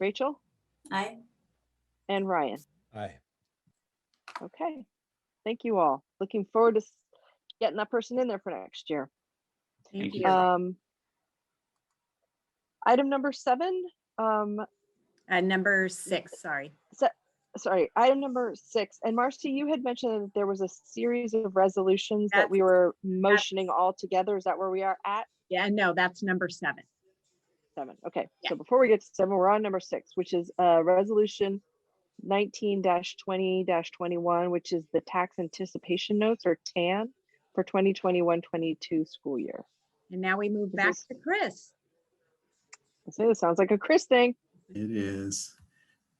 Rachel, Aye. and Ryan. Aye. Okay, thank you all. Looking forward to getting that person in there for next year. Thank Thank you. you. Item number 7. Number 6, sorry. Sorry, item number 6. And Marcy, you had mentioned that there was a series of resolutions that we were motioning all together. Is that where we are at? Yeah, no, that's number 7. 7. Okay, Yeah. so before we get to 7, we're on number 6, which is resolution 19-20-21, which is the tax anticipation notes, or TAN, for 2021-22 school year. And now we move back to Chris. So it sounds like a Chris thing. It is.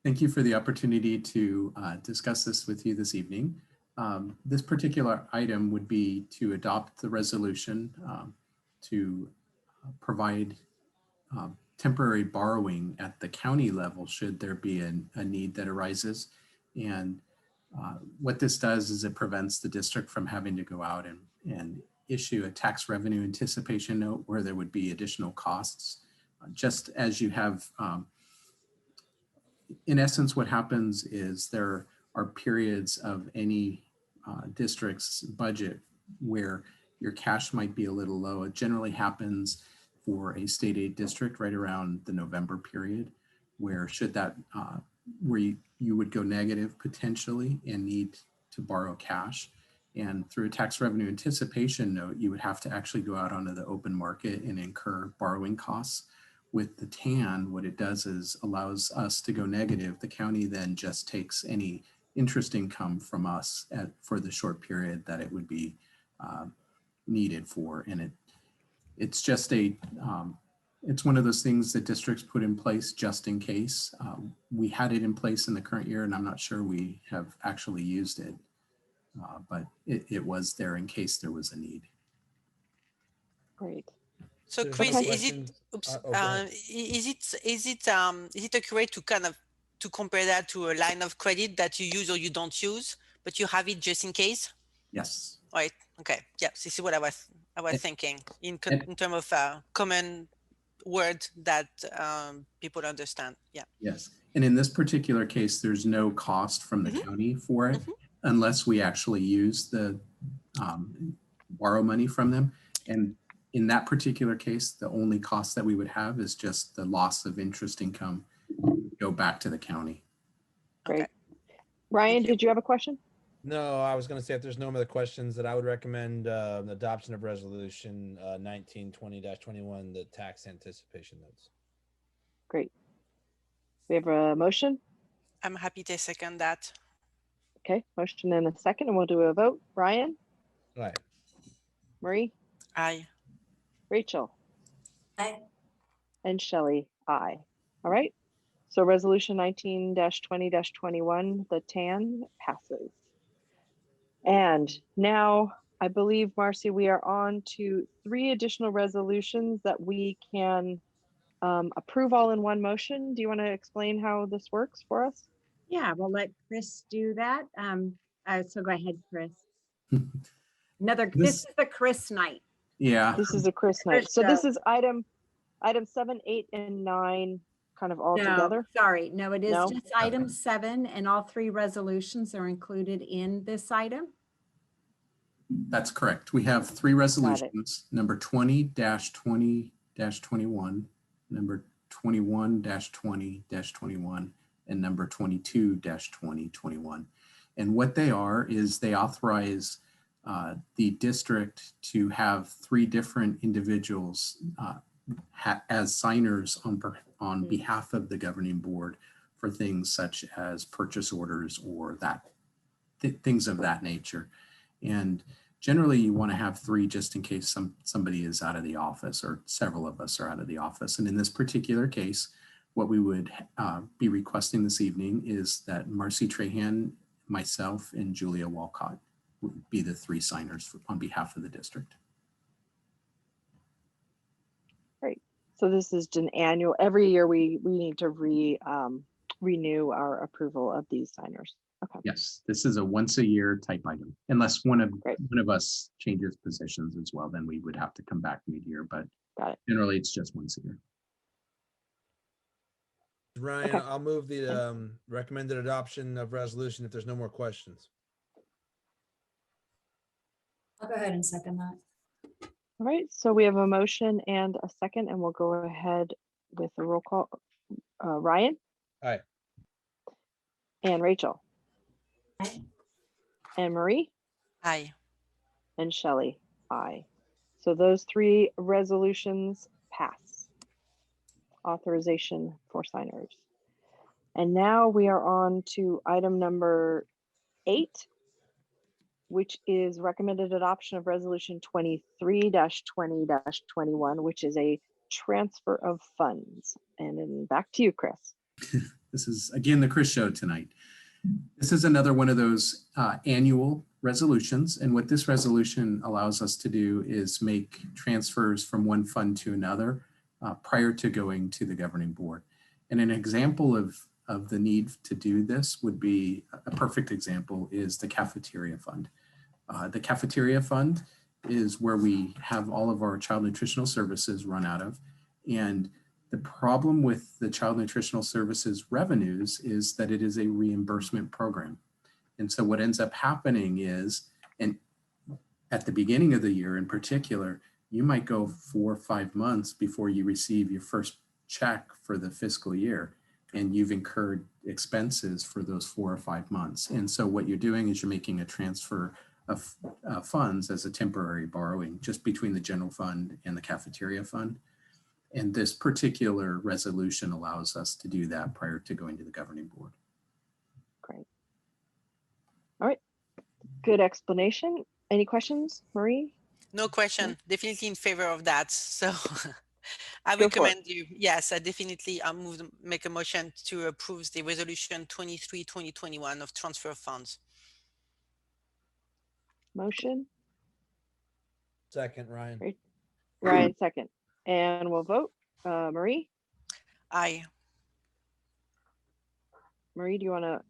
Thank you for the opportunity to discuss this with you this evening. This particular item would be to adopt the resolution to provide temporary borrowing at the county level should there be a need that arises. And what this does is it prevents the district from having to go out and issue a tax revenue anticipation note where there would be additional costs. Just as you have, in essence, what happens is there are periods of any district's budget where your cash might be a little low. It generally happens for a state aid district right around the November period, where should that, where you would go negative potentially and need to borrow cash. And through a tax revenue anticipation note, you would have to actually go out onto the open market and incur borrowing costs. With the TAN, what it does is allows us to go negative. The county then just takes any interest income from us for the short period that it would be needed for. And it's just it's one of those things that districts put in place just in case. We had it in place in the current year, and I'm not sure we have actually used it, but it was there in case there was a need. Great. So There's Chris, no is it, questions. oops, Go ahead. is it accurate to kind of to compare that to a line of credit that you use or you don't use, but you have it just in case? Yes. Right. Okay. Yeah. This is what I was thinking in terms of common word that people understand. Yeah. Yes. And in this particular case, there's no cost from the county for it unless we actually use the borrow money from them. And in that particular case, the only cost that we would have is just the loss of interest income go back to the county. Great. Okay. Ryan, Thank you. did you have a question? No, I was going to say if there's no other questions, that I would recommend the adoption of resolution 1920-21, the tax anticipation notes. Great. We have a motion. I'm happy to second that. Okay, motion and a second, and we'll do a vote. Ryan, Right. Marie, Aye. Rachel, Aye. and Shelley, aye. All right. So resolution 19-20-21, the TAN passes. And now I believe, Marcy, we are on to 3 additional resolutions that we can approve all in one motion. Do you want to explain how this works for us? Yeah, we'll let Chris do that. So go ahead, Chris. This is the Chris night. Yeah. This is a Chris night. So this is item 7, 8, and 9 kind of all together? Sorry, no, it is No? just item 7, and all 3 resolutions are included in this item. That's correct. We have 3 resolutions, number 20-20-21, number 21-20-21, and number 22-2021. And what they are is they authorize the district to have 3 different individuals as signers on behalf of the governing board for things such as purchase orders or things of that nature. And generally you want to have 3 just in case somebody is out of the office or several of us are out of the office. And in this particular case, what we would be requesting this evening is that Marcy Trahan, myself, and Julia Walcott would be the 3 signers on behalf of the district. Great. So this is an annual, every year we need to renew our approval of these signers. Okay. Yes, this is a once a year type item, unless one of us changes positions as well, then we would have to come back mid-year, but generally it's just once a year. Ryan, I'll move the recommended adoption of resolution if there's no more questions. I'll go ahead and second that. All right, so we have a motion and a second, and we'll go ahead with the roll call. Ryan? Aye. And Rachel? Aye. And Marie? Aye. And Shelley? Aye. So those 3 resolutions pass. Authorization for signers. And now we are on to item number 8, which is recommended adoption of resolution 23-20-21, which is a transfer of funds. And then back to you, Chris. This is again the Chris show tonight. This is another one of those annual resolutions. And what this resolution allows us to do is make transfers from one fund to another prior to going to the governing board. And an example of the need to do this would be, a perfect example is the cafeteria fund. The cafeteria fund is where we have all of our child nutritional services run out of. And the problem with the child nutritional services revenues is that it is a reimbursement program. And so what ends up happening is, and at the beginning of the year in particular, you might go 4 or 5 months before you receive your first check for the fiscal year, and you've incurred expenses for those 4 or 5 months. And so what you're doing is you're making a transfer of funds as a temporary borrowing just between the general fund and the cafeteria fund. And this particular resolution allows us to do that prior to going to the governing board. Great. All right. Good explanation. Any questions, Marie? No question. Definitely in favor of that. So I Go for it. recommend you. Yes, I definitely make a motion to approve the resolution 23/2021 of transfer of funds. Motion. Second, Ryan. Great. Ryan, second. And we'll vote. Marie? Aye. Marie, do you want to?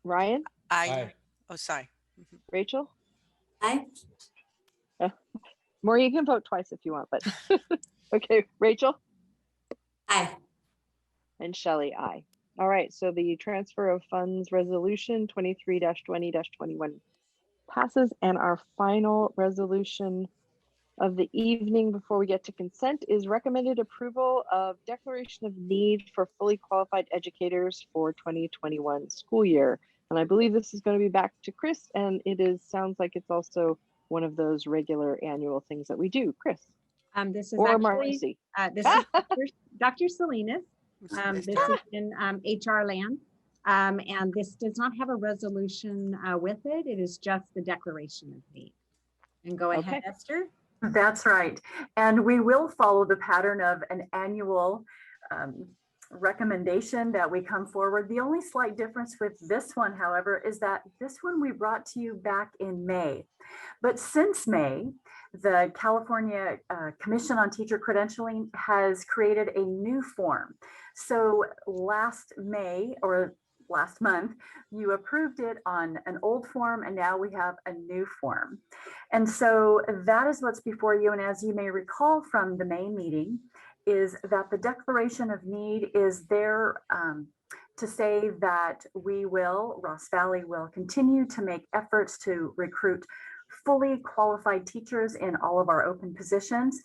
Ryan? Aye. Aye. Oh, sorry. Rachel? Aye. Marie, you can vote twice if you want, but okay. Rachel? Aye. And Shelley, aye. All right, so the transfer of funds resolution 23-20-21 passes, and our final resolution of the evening before we get to consent is recommended approval of declaration of need for fully qualified educators for 2021 school year. And I believe this is going to be back to Chris, and sounds like it's also one of those regular annual things that we do. Chris? This is Or actually, Marcy? this is Dr. Salinas. This is in HR land. And this does not have a resolution with it. It is just the declaration of need. And go ahead, Okay. Esther. That's right. And we will follow the pattern of an annual recommendation that we come forward. The only slight difference with this one, however, is that this one we brought to you back in May. But since May, the California Commission on Teacher Credentialing has created a new form. So last May, or last month, you approved it on an old form, and now we have a new form. And so that is what's before you. And as you may recall from the May meeting, is that the declaration of need is there to say that Ross Valley will continue to make efforts to recruit fully qualified teachers in all of our open positions,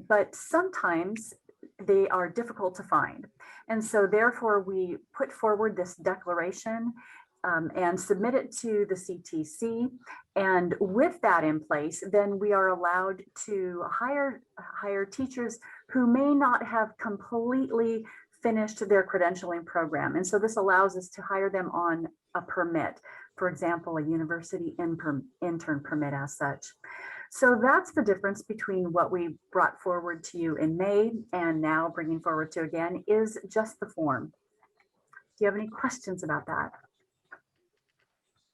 but sometimes they are difficult to find. And so therefore we put forward this declaration and submit it to the CTC. And with that in place, then we are allowed to hire teachers who may not have completely finished their credentialing program. And so this allows us to hire them on a permit, for example, a university intern permit as such. So that's the difference between what we brought forward to you in May and now bringing forward to again is just the form. Do you have any questions about that?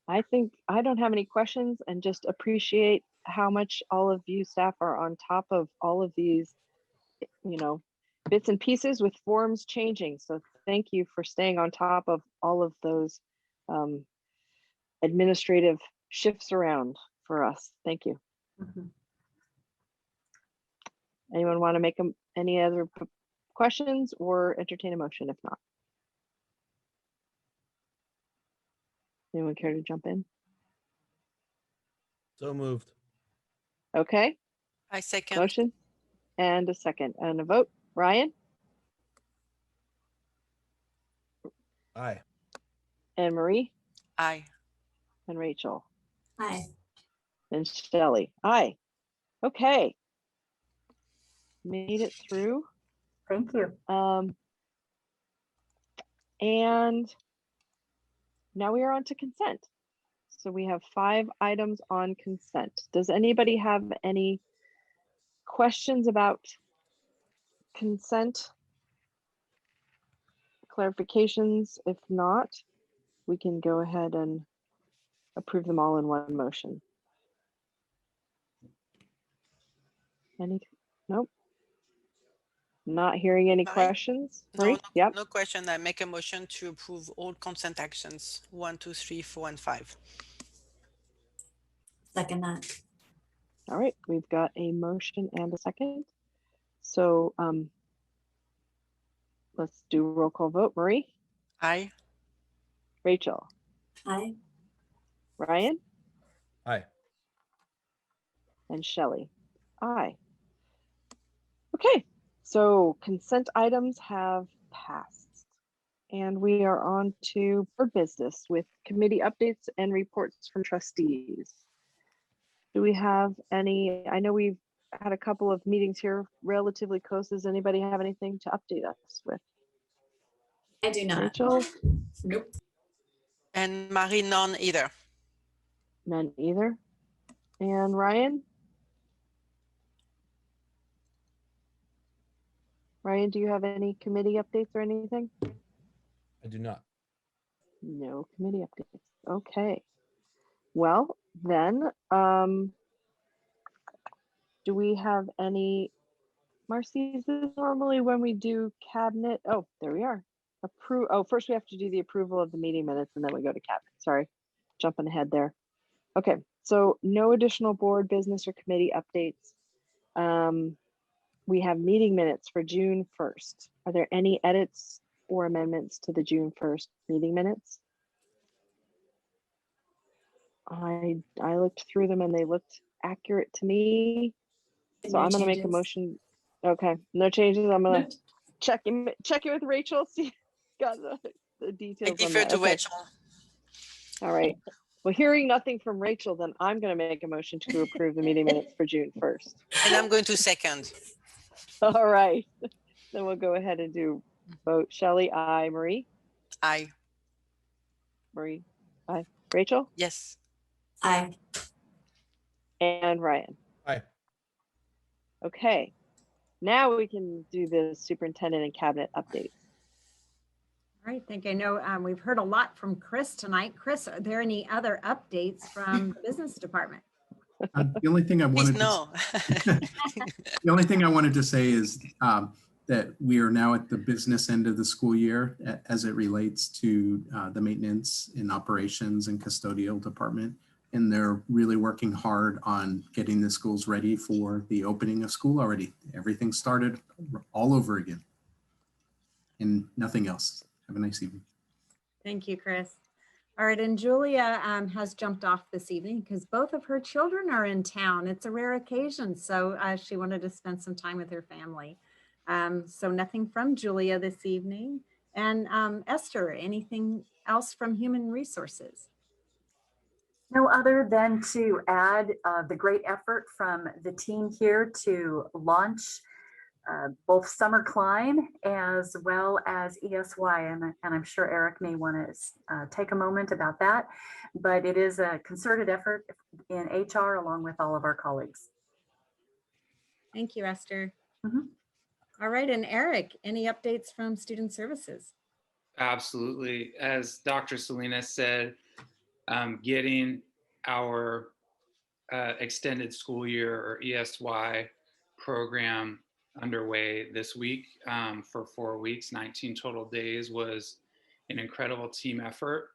I think I don't have any questions, and just appreciate how much all of you staff are on top of all of these, bits and pieces with forms changing. So thank you for staying on top of all of those administrative shifts around for us. Thank you. Mm-hmm. Anyone want to make any other questions or entertain a motion? If not, anyone care to jump in? So moved. Okay. I second. Motion and a second and a vote. Ryan? Aye. And Marie? Aye. And Rachel? Aye. And Shelley? Aye. Okay. Made it through. Thank you. And now we are on to consent. So we have 5 items on consent. Does anybody have any questions about consent? Clarifications? If not, we can go ahead and approve them all in one motion. Nope. Not hearing any Marie? questions. No, Marie? Yep. no question. I make a motion to approve all consent actions 1, 2, 3, 4, and 5. Second that. All right, we've got a motion and a second. So let's do a roll call vote. Marie? Aye. Rachel? Aye. Ryan, Aye. and Shelley. Aye. Okay, so consent items have passed. And we are on to board business with committee updates and reports from trustees. Do we have any? I know we've had a couple of meetings here relatively close. Does anybody have anything to update us with? I do not. Rachel? Nope. And Marie, none either. None either. And Ryan? Ryan, do you have any committee updates or anything? I do not. No committee updates. Okay. Well, then, do we have any, Marcy, is this normally when we do cabinet? Oh, there we are. First we have to do the approval of the meeting minutes and then we go to cabinet. Sorry, jumping ahead there. Okay, so no additional board business or committee updates. We have meeting minutes for June 1st. Are there any edits or amendments to the June 1st meeting minutes? I looked through them and they looked accurate to me. So No I'm gonna make a changes. motion. Okay, no changes. I'm gonna check in with Rachel, see got the I details on defer that. to Okay, Rachel. all right. Well, hearing nothing from Rachel, then I'm gonna make a motion to approve the meeting minutes for June 1st. And I'm going to second. All right, then we'll go ahead and do vote. Shelley, aye. Marie? Aye. Marie, aye. Rachel? Yes. Aye. And Ryan? Aye. Okay, now we can do the superintendent and cabinet updates. All right, thank you. I know we've heard a lot from Chris tonight. Chris, are there any other updates from the business department? The only thing I Please wanted no. the only thing I wanted to say is that we are now at the business end of the school year as it relates to the maintenance and operations and custodial department. And they're really working hard on getting the schools ready for the opening of school already. Everything started all over again and nothing else. Have a nice evening. Thank you, Chris. All right, and Julia has jumped off this evening because both of her children are in town. It's a rare occasion, so she wanted to spend some time with her family. So nothing from Julia this evening. And Esther, anything else from Human Resources? No other than to add the great effort from the team here to launch both Summer Climb as well as ESY. And I'm sure Eric may want to take a moment about that, but it is a concerted effort in HR along with all of our colleagues. Thank you, Esther. Mhm. All right, and Eric, any updates from Student Services? Absolutely. As Dr. Salinas said, getting our extended school year or ESY program underway this week for 4 weeks, 19 total days was an incredible team effort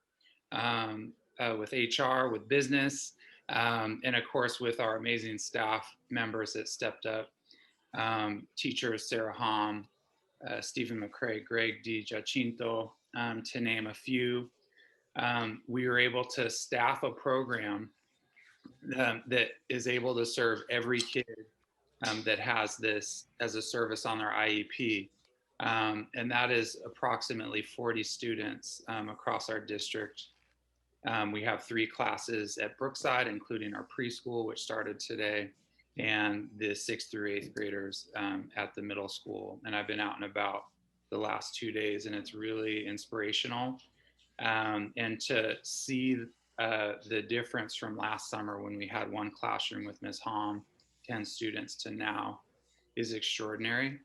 with HR, with business, and of course with our amazing staff members that stepped up. Teachers Sarah Hom, Stephen McCrae, Greg Di Giacinto, to name a few. We were able to staff a program that is able to serve every kid that has this as a service on their IEP. And that is approximately 40 students across our district. We have 3 classes at Brookside, including our preschool, which started today, and the 6th through 8th graders at the middle school. And I've been out and about the last 2 days, and it's really inspirational. And to see the difference from last summer when we had 1 classroom with Ms. Hom, 10 students, to now is extraordinary.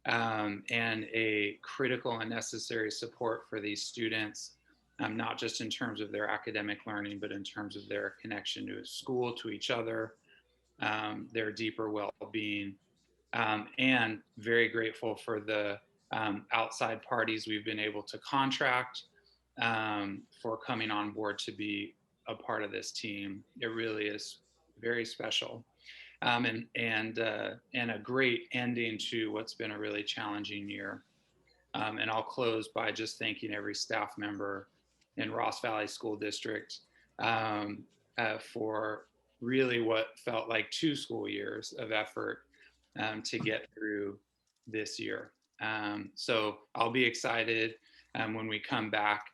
And a critical and necessary support for these students, not just in terms of their academic learning, but in terms of their connection to school, to each other, their deeper well-being, and very grateful for the outside parties we've been able to contract for coming on board to be a part of this team. It really is very special, and a great ending to what's been a really challenging year. And I'll close by just thanking every staff member in Ross Valley School District for really what felt like 2 school years of effort to get through this year. So I'll be excited when we come back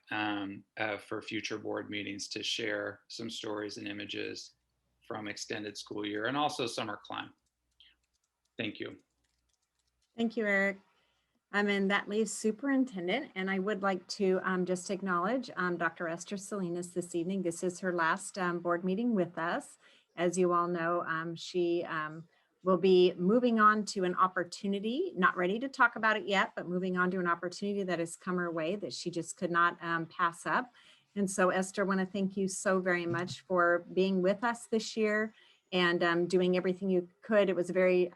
for future board meetings to share some stories and images from extended school year and also summer climb. Thank you. Thank you, Eric. And that leaves superintendent, and I would like to just acknowledge Dr. Esther Salinas this evening. This is her last board meeting with us. As you all know, she will be moving on to an opportunity, not ready to talk about it yet, but moving on to an opportunity that has come her way that she just could not pass up. And so, Esther, I want to thank you so very much for being with us this year and doing everything you could. It was a very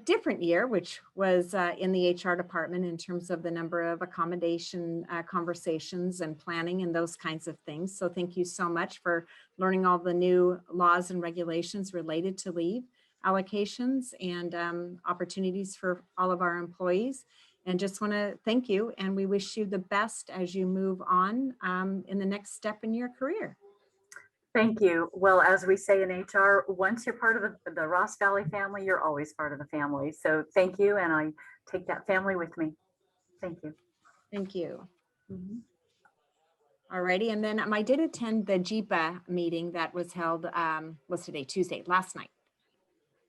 different year, which was in the HR department in terms of the number of accommodation conversations and planning and those kinds of things. So thank you so much for learning all the new laws and regulations related to leave allocations and opportunities for all of our employees. And just want to thank you, and we wish you the best as you move on in the next step in your career. Thank you. Well, as we say in HR, once you're part of the Ross Valley family, you're always part of the family. So thank you. And I take that family with me. Thank you. Thank you. All righty. And then I did attend the JIPA meeting that was held, what's today, Tuesday, last night.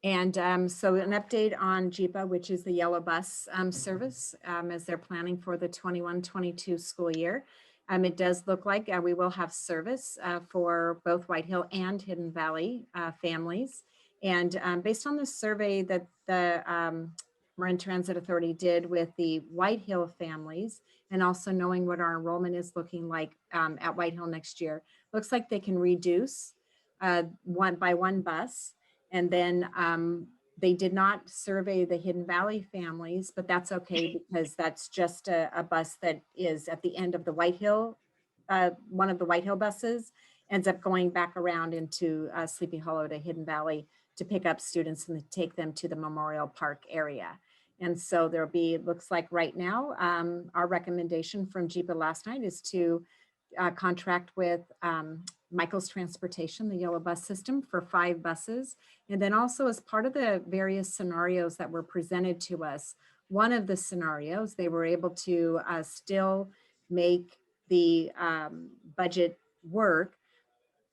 And so an update on JIPA, which is the yellow bus service as they're planning for the 21-22 school year. It does look like we will have service for both White Hill and Hidden Valley families. And based on the survey that the Marin Transit Authority did with the White Hill families, and also knowing what our enrollment is looking like at White Hill next year, looks like they can reduce one bus. And then they did not survey the Hidden Valley families, but that's okay because that's just a bus that is at the end of the White Hill, one of the White Hill buses ends up going back around into Sleepy Hollow to Hidden Valley to pick up students and take them to the Memorial Park area. And so there'll be, looks like right now, our recommendation from JIPA last night is to contract with Michael's Transportation, the yellow bus system, for 5 buses. And then also as part of the various scenarios that were presented to us, one of the scenarios, they were able to still make the budget work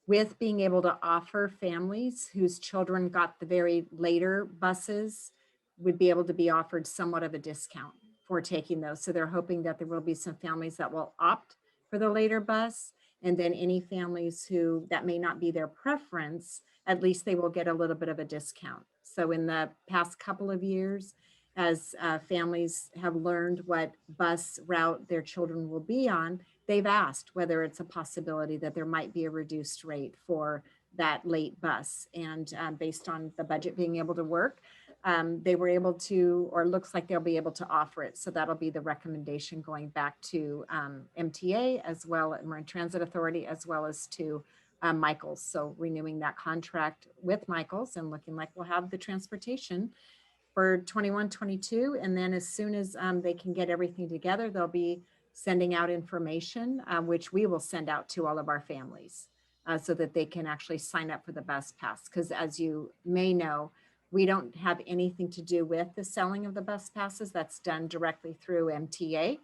with being able to offer families whose children got the very later buses would be able to be offered somewhat of a discount for taking those. So they're hoping that there will be some families that will opt for the later bus. And then any families who that may not be their preference, at least they will get a little bit of a discount. So in the past couple of years, as families have learned what bus route their children will be on, they've asked whether it's a possibility that there might be a reduced rate for that late bus. And based on the budget being able to work, they were able to, or looks like they'll be able to offer it. So that'll be the recommendation going back to MTA as well as Marin Transit Authority, as well as to Michael's. So renewing that contract with Michael's and looking like we'll have the transportation for 21-22. And then as soon as they can get everything together, they'll be sending out information, which we will send out to all of our families so that they can actually sign up for the bus pass. Because as you may know, we don't have anything to do with the selling of the bus passes. That's done directly through MTA.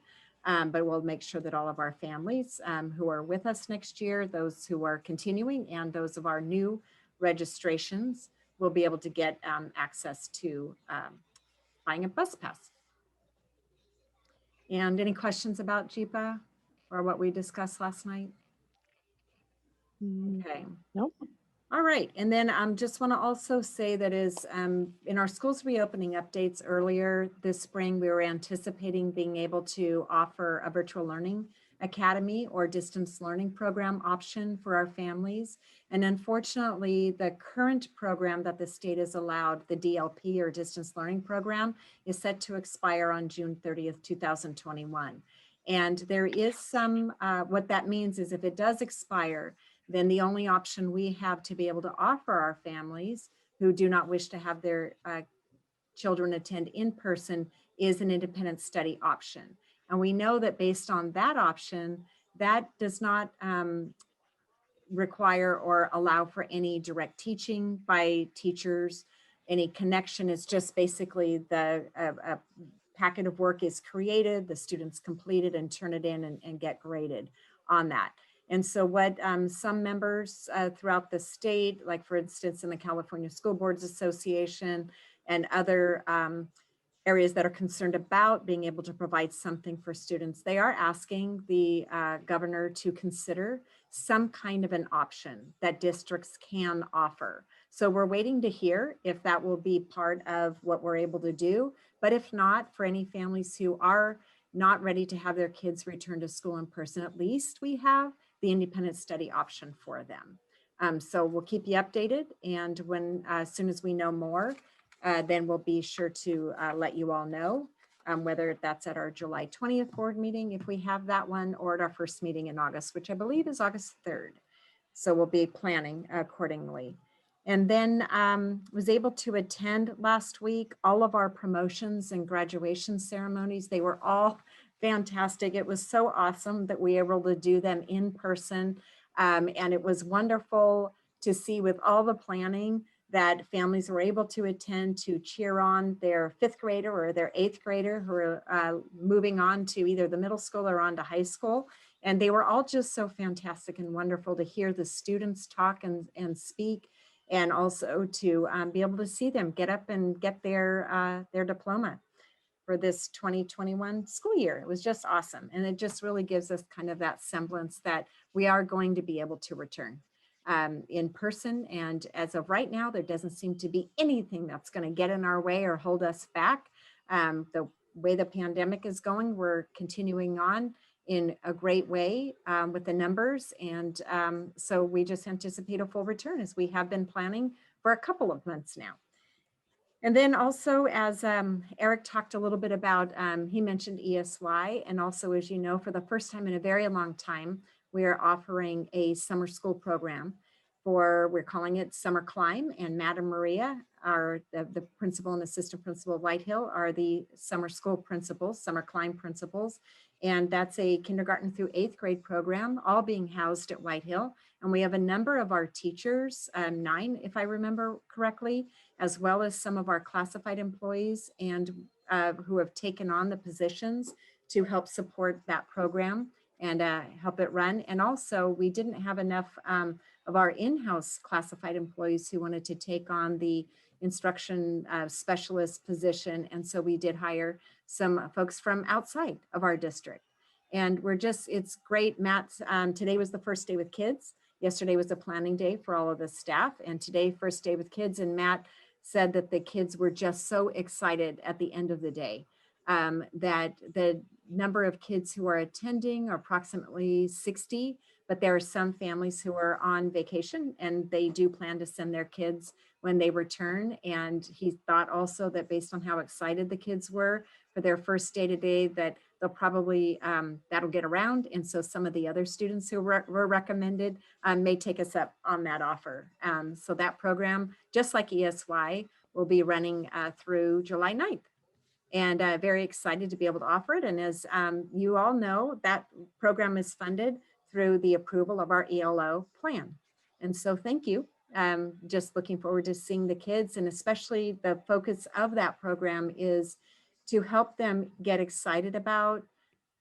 But we'll make sure that all of our families who are with us next year, those who are continuing and those of our new registrations will be able to get access to buying a bus pass. And any questions about JIPA or what we discussed last night? Okay. Nope. All right. And then I just want to also say that is in our schools reopening updates earlier this spring, we were anticipating being able to offer a virtual learning academy or distance learning program option for our families. And unfortunately, the current program that the state has allowed, the DLP or distance learning program, is set to expire on June 30th, 2021. And there is some, what that means is if it does expire, then the only option we have to be able to offer our families who do not wish to have their children attend in person is an independent study option. And we know that based on that option, that does not require or allow for any direct teaching by teachers. Any connection is just basically a packet of work is created, the students complete it and turn it in and get graded on that. And so what some members throughout the state, like for instance, in the California School Boards Association and other areas that are concerned about being able to provide something for students, they are asking the governor to consider some kind of an option that districts can offer. So we're waiting to hear if that will be part of what we're able to do. But if not, for any families who are not ready to have their kids return to school in person, at least we have the independent study option for them. So we'll keep you updated, and when as soon as we know more, then we'll be sure to let you all know, whether that's at our July 20th board meeting, if we have that one, or at our first meeting in August, which I believe is August 3rd. So we'll be planning accordingly. And then was able to attend last week all of our promotions and graduation ceremonies. They were all fantastic. It was so awesome that we were able to do them in person. And it was wonderful to see, with all the planning, that families were able to attend to cheer on their 5th grader or their 8th grader who are moving on to either the middle school or on to high school. And they were all just so fantastic and wonderful to hear the students talk and speak, and also to be able to see them get up and get their diploma for this 2021 school year. It was just awesome. And it just really gives us kind of that semblance that we are going to be able to return in person. And as of right now, there doesn't seem to be anything that's going to get in our way or hold us back. The way the pandemic is going, we're continuing on in a great way with the numbers. And so we just anticipate a full return, as we have been planning for a couple of months now. And then also, as Eric talked a little bit about, he mentioned ESY. And also, as you know, for the first time in a very long time, we are offering a summer school program we're calling it Summer Climb. And Matt and Maria are the principal and assistant principal of White Hill, are the summer school principals, Summer Climb principals. And that's a kindergarten through 8th grade program, all being housed at White Hill. And we have a number of our teachers, 9, if I remember correctly, as well as some of our classified employees and who have taken on the positions to help support that program and help it run. And also, we didn't have enough of our in-house classified employees who wanted to take on the instruction specialist position. And so we did hire some folks from outside of our district. And it's great. Matt, today was the first day with kids. Yesterday was a planning day for all of the staff. And today, first day with kids. And Matt said that the kids were just so excited at the end of the day, that the number of kids who are attending are approximately 60, but there are some families who are on vacation and they do plan to send their kids when they return. And he thought also that based on how excited the kids were for their first day today, that they'll probably, that'll get around. And so some of the other students who were recommended may take us up on that offer. So that program, just like ESY, will be running through July 9th. And very excited to be able to offer it. And as you all know, that program is funded through the approval of our ELO plan. And so thank you. Just looking forward to seeing the kids, and especially the focus of that program is to help them get excited about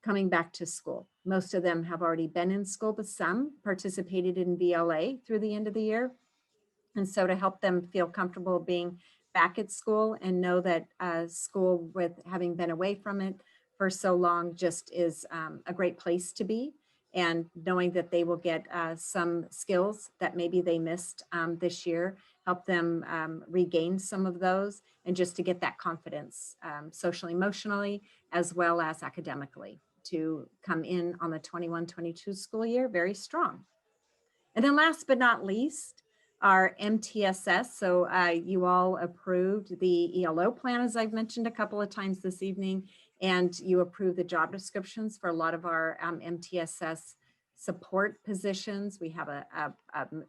coming back to school. Most of them have already been in school, but some participated in VLA through the end of the year. And so to help them feel comfortable being back at school and know that school, with having been away from it for so long, just is a great place to be, and knowing that they will get some skills that maybe they missed this year, help them regain some of those, and just to get that confidence socially, emotionally, as well as academically, to come in on the 21-22 school year very strong. And then last but not least, our MTSS. So you all approved the ELO plan, as I've mentioned a couple of times this evening, and you approved the job descriptions for a lot of our MTSS support positions. We have a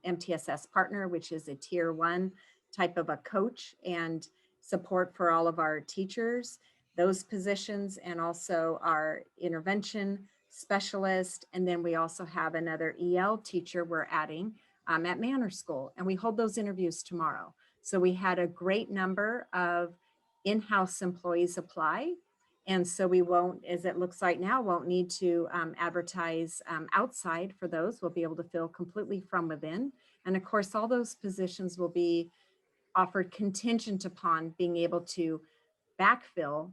MTSS partner, which is a tier 1 type of a coach and support for all of our teachers, those positions, and also our intervention specialist, and then we also have another EL teacher we're adding at Manor School, and we hold those interviews tomorrow. So we had a great number of in-house employees apply. And so we won't, as it looks like now, won't need to advertise outside for those. We'll be able to fill completely from within. And of course, all those positions will be offered contingent upon being able to backfill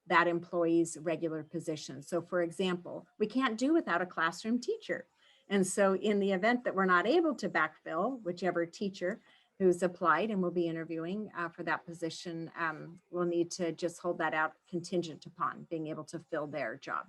that employee's regular position. So for example, we can't do without a classroom teacher. And so in the event that we're not able to backfill whichever teacher who's applied and will be interviewing for that position, we'll need to just hold that out contingent upon being able to fill their job.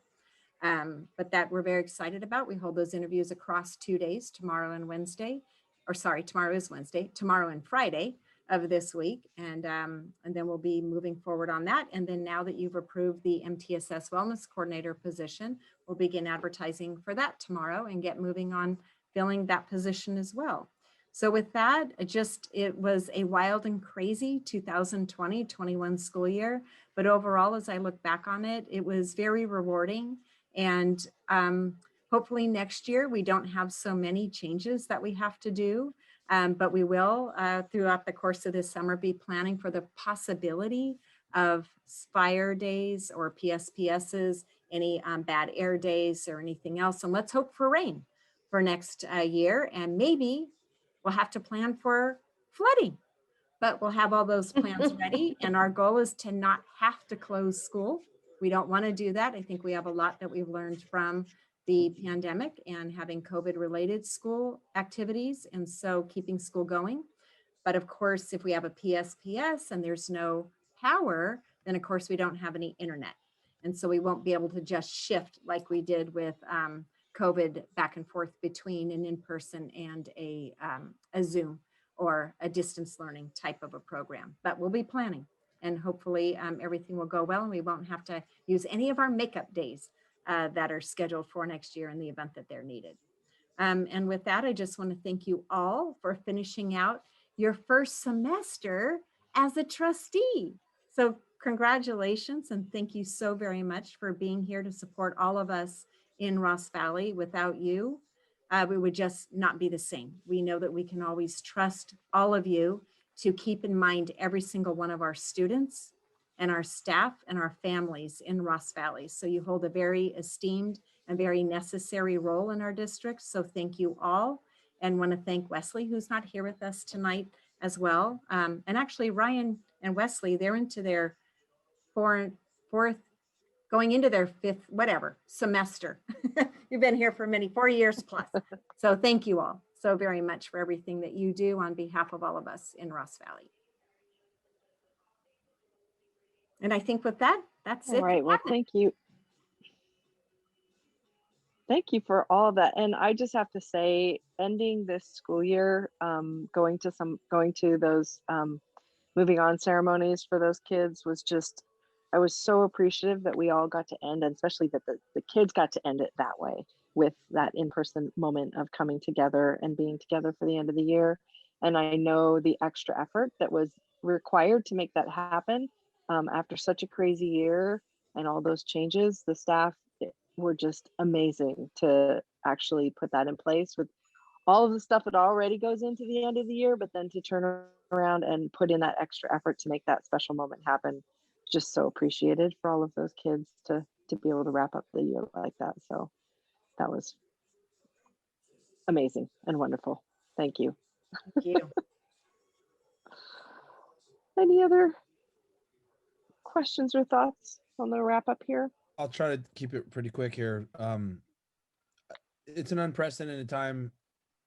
But that we're very excited about. We hold those interviews across 2 days, tomorrow and Wednesday, or sorry, tomorrow is Wednesday, tomorrow and Friday of this week. And then we'll be moving forward on that. And then now that you've approved the MTSS Wellness Coordinator position, we'll begin advertising for that tomorrow and get moving on filling that position as well. So with that, it was a wild and crazy 2020-21 school year. But overall, as I look back on it, it was very rewarding. And hopefully next year, we don't have so many changes that we have to do. But we will, throughout the course of this summer, be planning for the possibility of fire days or PSPSs, any bad air days or anything else. And let's hope for rain for next year. And maybe we'll have to plan for flooding, but we'll have all those plans ready. And our goal is to not have to close school. We don't want to do that. I think we have a lot that we've learned from the pandemic and having COVID-related school activities, and so keeping school going. But of course, if we have a PSPS and there's no power, then of course we don't have any internet. And so we won't be able to just shift like we did with COVID back and forth between an in-person and a Zoom or a distance learning type of a program. But we'll be planning, and hopefully everything will go well and we won't have to use any of our makeup days that are scheduled for next year in the event that they're needed. And with that, I just want to thank you all for finishing out your first semester as a trustee. So congratulations, and thank you so very much for being here to support all of us in Ross Valley. Without you, we would just not be the same. We know that we can always trust all of you to keep in mind every single one of our students and our staff and our families in Ross Valley. So you hold a very esteemed and very necessary role in our district. So thank you all. And want to thank Wesley, who's not here with us tonight as well. And actually Ryan and Wesley, they're into their fourth, going into their fifth, whatever, semester. You've been here for 4 years plus. So thank you all so very much for everything that you do on behalf of all of us in Ross Valley. And I think with that, that's it. All right, well, thank you. Thank you for all of that. And I just have to say, ending this school year, going to those moving on ceremonies for those kids was just, I was so appreciative that we all got to end, and especially that the kids got to end it that way, with that in-person moment of coming together and being together for the end of the year. And I know the extra effort that was required to make that happen after such a crazy year and all those changes. The staff were just amazing to actually put that in place with all of the stuff that already goes into the end of the year, but then to turn around and put in that extra effort to make that special moment happen. Just so appreciated for all of those kids to be able to wrap up the year like that. So that was amazing and wonderful. Thank you. Thank you. Any other questions or thoughts on the wrap up here? I'll try to keep it pretty quick here. It's an unprecedented time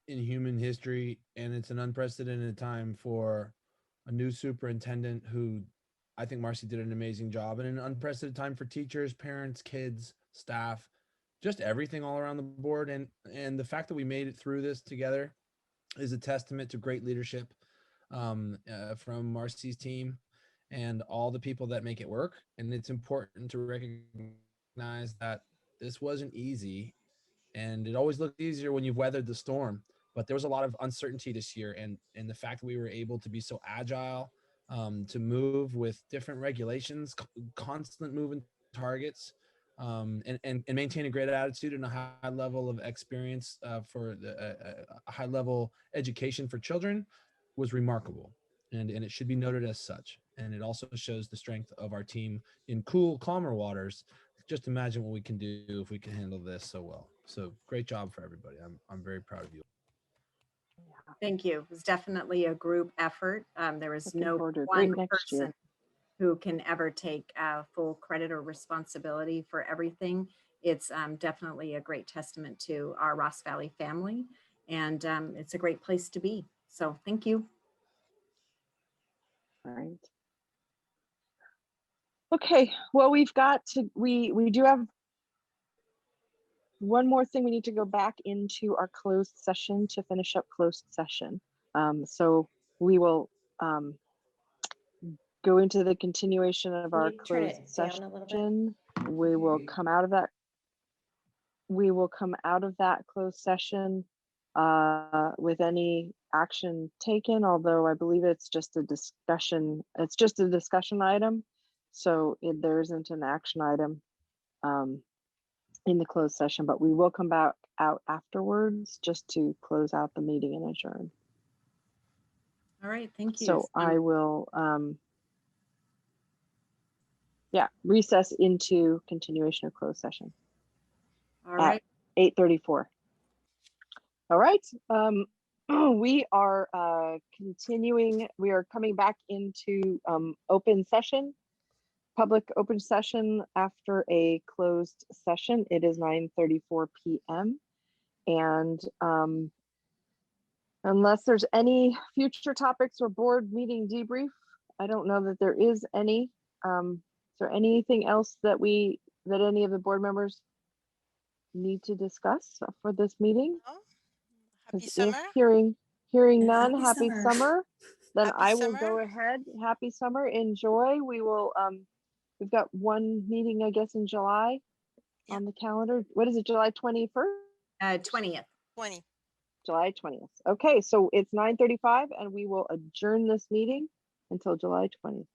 in human history, and it's an unprecedented time for a new superintendent who I think Marcy did an amazing job, and an unprecedented time for teachers, parents, kids, staff, just everything all around the board. And the fact that we made it through this together is a testament to great leadership from Marcy's team and all the people that make it work. And it's important to recognize that this wasn't easy, and it always looks easier when you've weathered the storm. But there was a lot of uncertainty this year, and the fact that we were able to be so agile, to move with different regulations, constant moving targets, and maintain a great attitude and a high level of experience for a high level education for children was remarkable. And it should be noted as such. And it also shows the strength of our team in cool, calmer waters. Just imagine what we can do if we can handle this so well. So great job for everybody. I'm very proud of you. Thank you. It was definitely a group effort. There was Looking no forward to a great one next year. person who can ever take full credit or responsibility for everything. It's definitely a great testament to our Ross Valley family, and it's a great place to be. So thank you. All right. Okay, well, we do have one more thing. We need to go back into our closed session to finish up closed session. So we will go into the continuation of our closed session. We will come out of that. We will come out of that closed session with any action taken, although I believe it's just a discussion. It's just a discussion item. So there isn't an action item in the closed session, but we will come back out afterwards just to close out the meeting and adjourn. All right, thank you. So I will, recess into continuation of closed session. All right. 8:34. All right. We are continuing. We are coming back into open session, public open session after a closed session. It is 9:34 p.m. And unless there's any future topics or board meeting debrief, I don't know that there is any. Is there anything else that any of the board members need to discuss for this meeting? Oh, happy If summer. hearing none, Happy happy summer. Then Happy I will summer. go ahead. Happy summer. Enjoy. We will we've got one meeting, I guess, in July on the calendar. What is it, July 21st? 20th. 20. July 20th. Okay, so it's 9:35 and we will adjourn this meeting until July 20th.